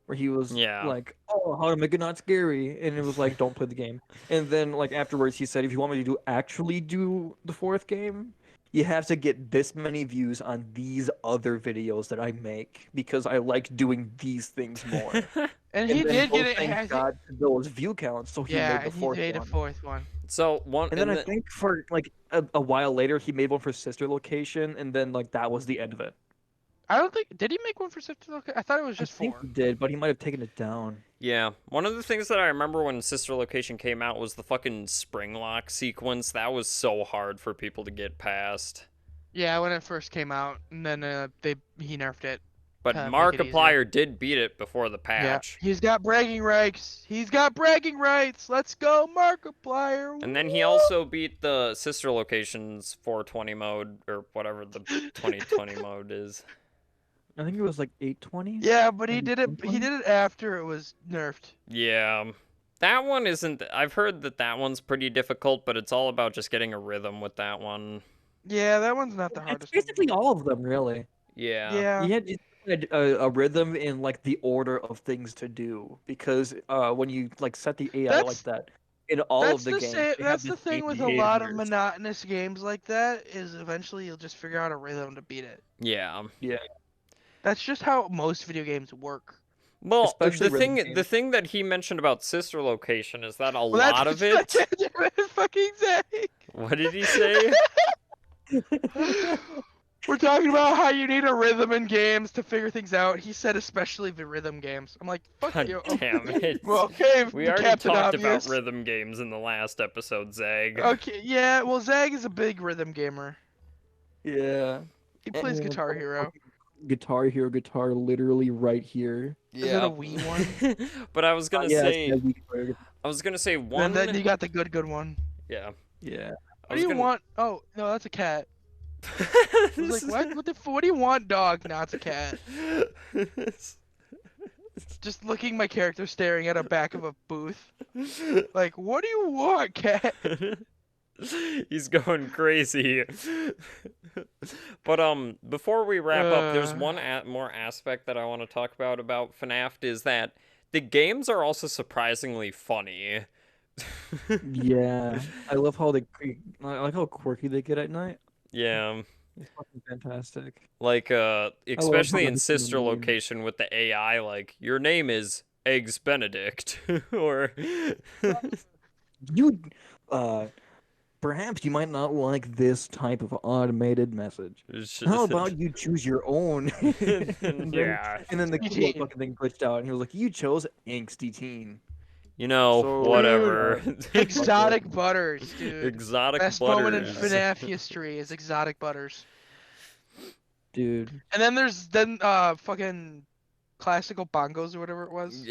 where he was yeah. like, "Oh, how to make it not scary," and it was like, "Don't play the game." And then like afterwards, he said, "If you want me to actually do the fourth game, you have to get this many views on these other videos that I make because I like doing these things more." And And he then did get those it. things got to those view counts, so he Yeah, made the and he fourth made a one. fourth one. So one And then and I the, think for like a while later, he made one for Sister Location, and then like that was the end of it. I don't think did he make one for Sister Location? I thought it was I just think 4. he did, but he might have taken it down. yeah, one of the things that I remember when Sister Location came out was the fucking spring lock sequence. That was so hard for people to get past. Yeah, when it first came out, and then he nerfed it. But to make it easier. Markiplier did beat it before the Yeah, patch. he's got bragging rights. He's got bragging rights. Let's go, Markiplier. And then he also beat the sister locations 420 mode, or whatever the 2020 mode is. I think it was like 820. Yeah, but he Maybe did it. He 720? did it after it was nerfed. Yeah. That one isn't... I've heard that one's pretty difficult, but it's all about just getting a rhythm with that one. Yeah, that one's not the It's hardest. basically all of them, really. Yeah. Yeah. You had a rhythm in like the order of things to do, because when you like set the AI like that in all That's of the the games, same. they have That's the the thing same with a lot of behaviors. monotonous games like that. Is eventually you'll just figure out a rhythm to beat it. Yeah. Yeah, That's just how most video games work. Well, especially rhythm the games. thing that he mentioned about sister location is that a Well, lot of it... fucking Zach. What did he say? We're talking about how you need a rhythm in games to figure things out. He said especially the rhythm games. I'm like, fuck God you. damn it. Well, okay, We already Captain talked Obvious. about rhythm games in the last episode, Zag. Okay, yeah, well, Zag is a big rhythm gamer. Yeah. He plays And Guitar Hero. Guitar Hero guitar literally right here. Is it a Wii one? But I was gonna Yeah, say... it's Wii Guitar. I was gonna say And one... then you got the good one. Yeah. Yeah. What do you want? Oh, no, that's a cat. I was like, what? What do you want, dog? No, it's a cat. Just looking my character staring at a back of a booth. Like, what do you want, cat? He's going crazy. But before we wrap up, there's one more aspect that I want to talk about FNAF is that the games are also surprisingly funny. Yeah. I love how I like how quirky they get at night. Yeah. It's fucking fantastic. Like especially how in they sister do the memes. location with the AI, like your name is Eggs Benedict or You perhaps you might not like this type of automated message. How about you choose your own? And then the cool Teen. fucking thing glitched out, and he was like, "You chose angsty teen." You know, So, whatever. Exotic Butters, dude. Exotic Best butters. moment in FNAF history is Exotic Butters. Dude. And then there's fucking classical bongos or whatever it was.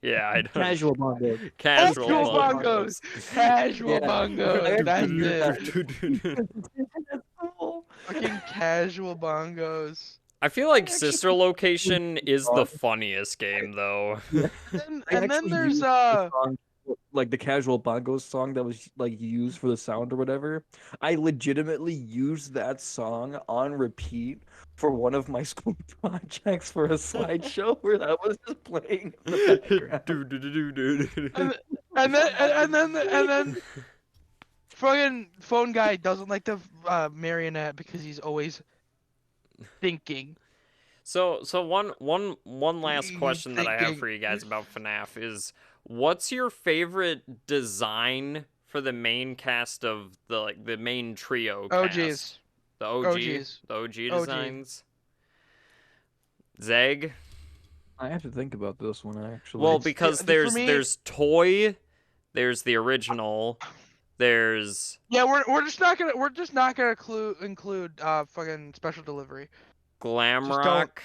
Yeah, I don't. Casual bongo. Casual Casual bongos. Casual Yeah. bongos. That's it. That's cool. Fucking casual bongos. I feel like Actually, Sister Location is the dog. funniest game though. And I then actually there's used the song, like the casual bongos song that was like used for the sound or whatever. I legitimately used that song on repeat for one of my school projects for a slideshow where that was just playing in the background. and then fucking phone guy doesn't like the marionette because he's always thinking. So one last question that I have for you guys about FNAF is, what's your favorite design for the main cast of the main trio Oh cast? jeez. The OG designs. Zeg? I have to think about this one actually. Well, because for there's me- there's Toy, there's the original, there's Yeah, we're just not gonna include fucking special delivery. Glamrock.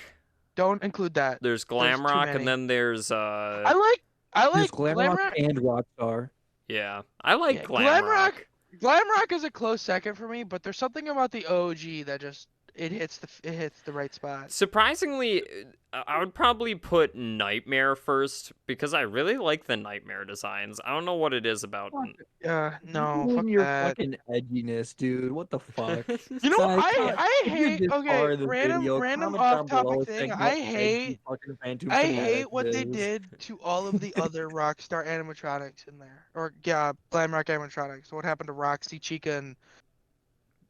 Don't include that. There's too Glamrock, many. and then there's I like There's Glamrock Glamrock. and Rockstar. yeah, I like Yeah, Glamrock. Glamrock is a close second for me, but there's something about the OG that just it hits the right spot. Surprisingly, I would probably put Nightmare first because I really like the Nightmare designs. I don't know what it is about. No, Ruin fuck your that. fucking edginess, dude. What the fuck? You know, Zach, I if you're hate. this far Okay, in the random video, random comment down off below topic saying thing. how edgy fucking Phantom I Fanatic hate what they is. did to all of the other Rockstar animatronics in there, or yeah, Glamrock animatronics. What happened to Roxy, Chica, and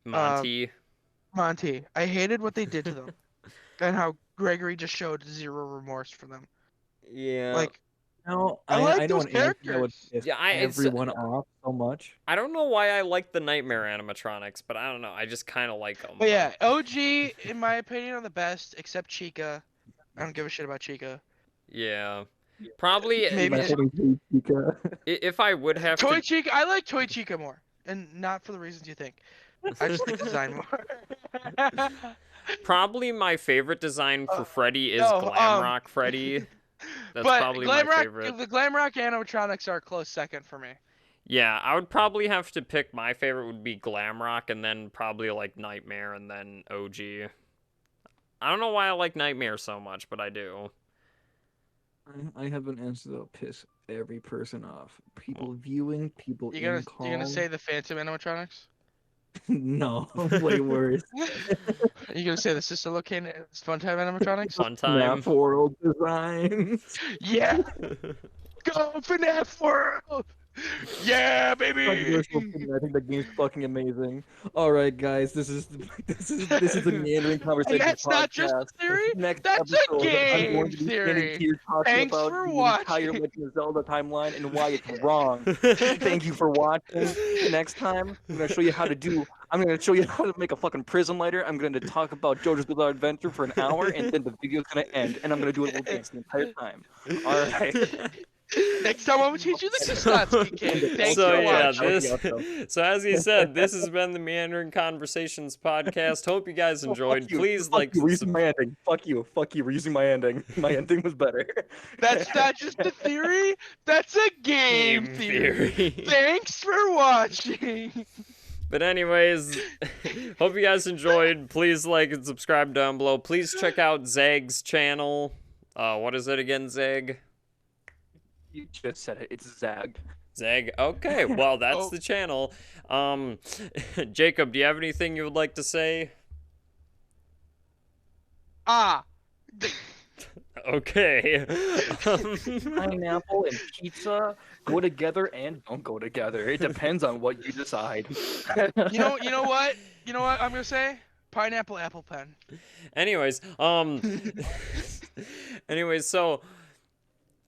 Monty. Monty? I hated what they did to them, and how Gregory just showed zero remorse for them. Yeah. Like, No, I like know those an answer that would characters. piss Yeah, everyone off so much. I don't know why I like the Nightmare animatronics, but I don't know. I just kind of like them. But yeah, OG in my opinion are the best, except Chica. I don't give a shit about Chica. Yeah. Probably Maybe My it's- favorite is Chica. if I would have Toy to Chica. I like Toy Chica more, and not for the reasons you think. I just like the design more. Probably my favorite design for Freddy is no, Glamrock Freddy. That's but probably my favorite. the Glamrock animatronics are a close second for me. Yeah, I would probably have to pick my favorite would be Glamrock and then probably like Nightmare and then OG. I don't know why I like Nightmare so much, but I do. I have an answer that'll piss every person off. People viewing, people in You're call. gonna say the Phantom animatronics? No, way worse. You gonna say the Sister Located Funtime animatronics? Fun Snap time. World Designs. Yeah, go FNAF World. Yeah, baby. Controversial opinion. I think that game's fucking amazing. All right, guys, this is the Meandering And Conversations that's not just podcast. a theory. Next That's a episode, I'm game going to be standing theory. here talking Thanks about for the entire watching. Legend of Zelda timeline and why it's wrong. Thank you for watching. Next time, I'm gonna show you how to do. I'm gonna show you how to make a fucking prism lighter. I'm going to talk about JoJo's Bizarre Adventure for an hour, and then the video's gonna end, and I'm gonna do a little dance the entire time. All right. Next time I'm gonna teach you the Kustotsky kick. Thanks So for yeah, watching. so as he said, this has been the Meandering Conversations podcast. Hope you guys enjoyed. Please like, we're using my ending. Fuck you. We're using my ending. My ending was better. That's not just a theory. That's a game theory. Thanks for watching. But anyways, hope you guys enjoyed. Please like and subscribe down below. Please check out Zag's channel. What is it again, Zag? You just said it. It's Zag. Zag. Okay, well that's Oh. the channel. Jacob, do you have anything you would like to say? Ah. Okay. Pineapple and pizza go together and don't go together. It depends on what you decide. You know what? You know what I'm gonna say? Pineapple apple pen. Anyways, so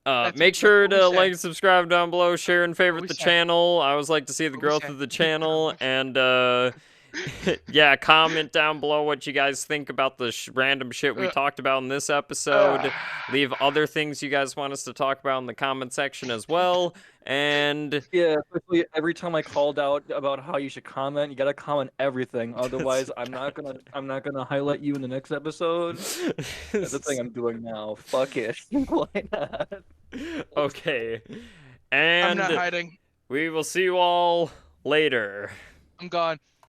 That's make what sure we to say. like, subscribe down below, share and favorite we the say. channel. I always like to see the What we growth say. of the channel, and yeah, comment down below what you guys think about the random shit we talked about in this episode. Leave other things you guys want us to talk about in the comment section as well. And Yeah, especially every time I called out about how you should comment, you gotta comment everything. Otherwise, I'm not gonna highlight you in the next episode. That's the thing I'm doing now. Fuck it. Why not? Okay, I'm not and hiding. we will see you all later. I'm gone.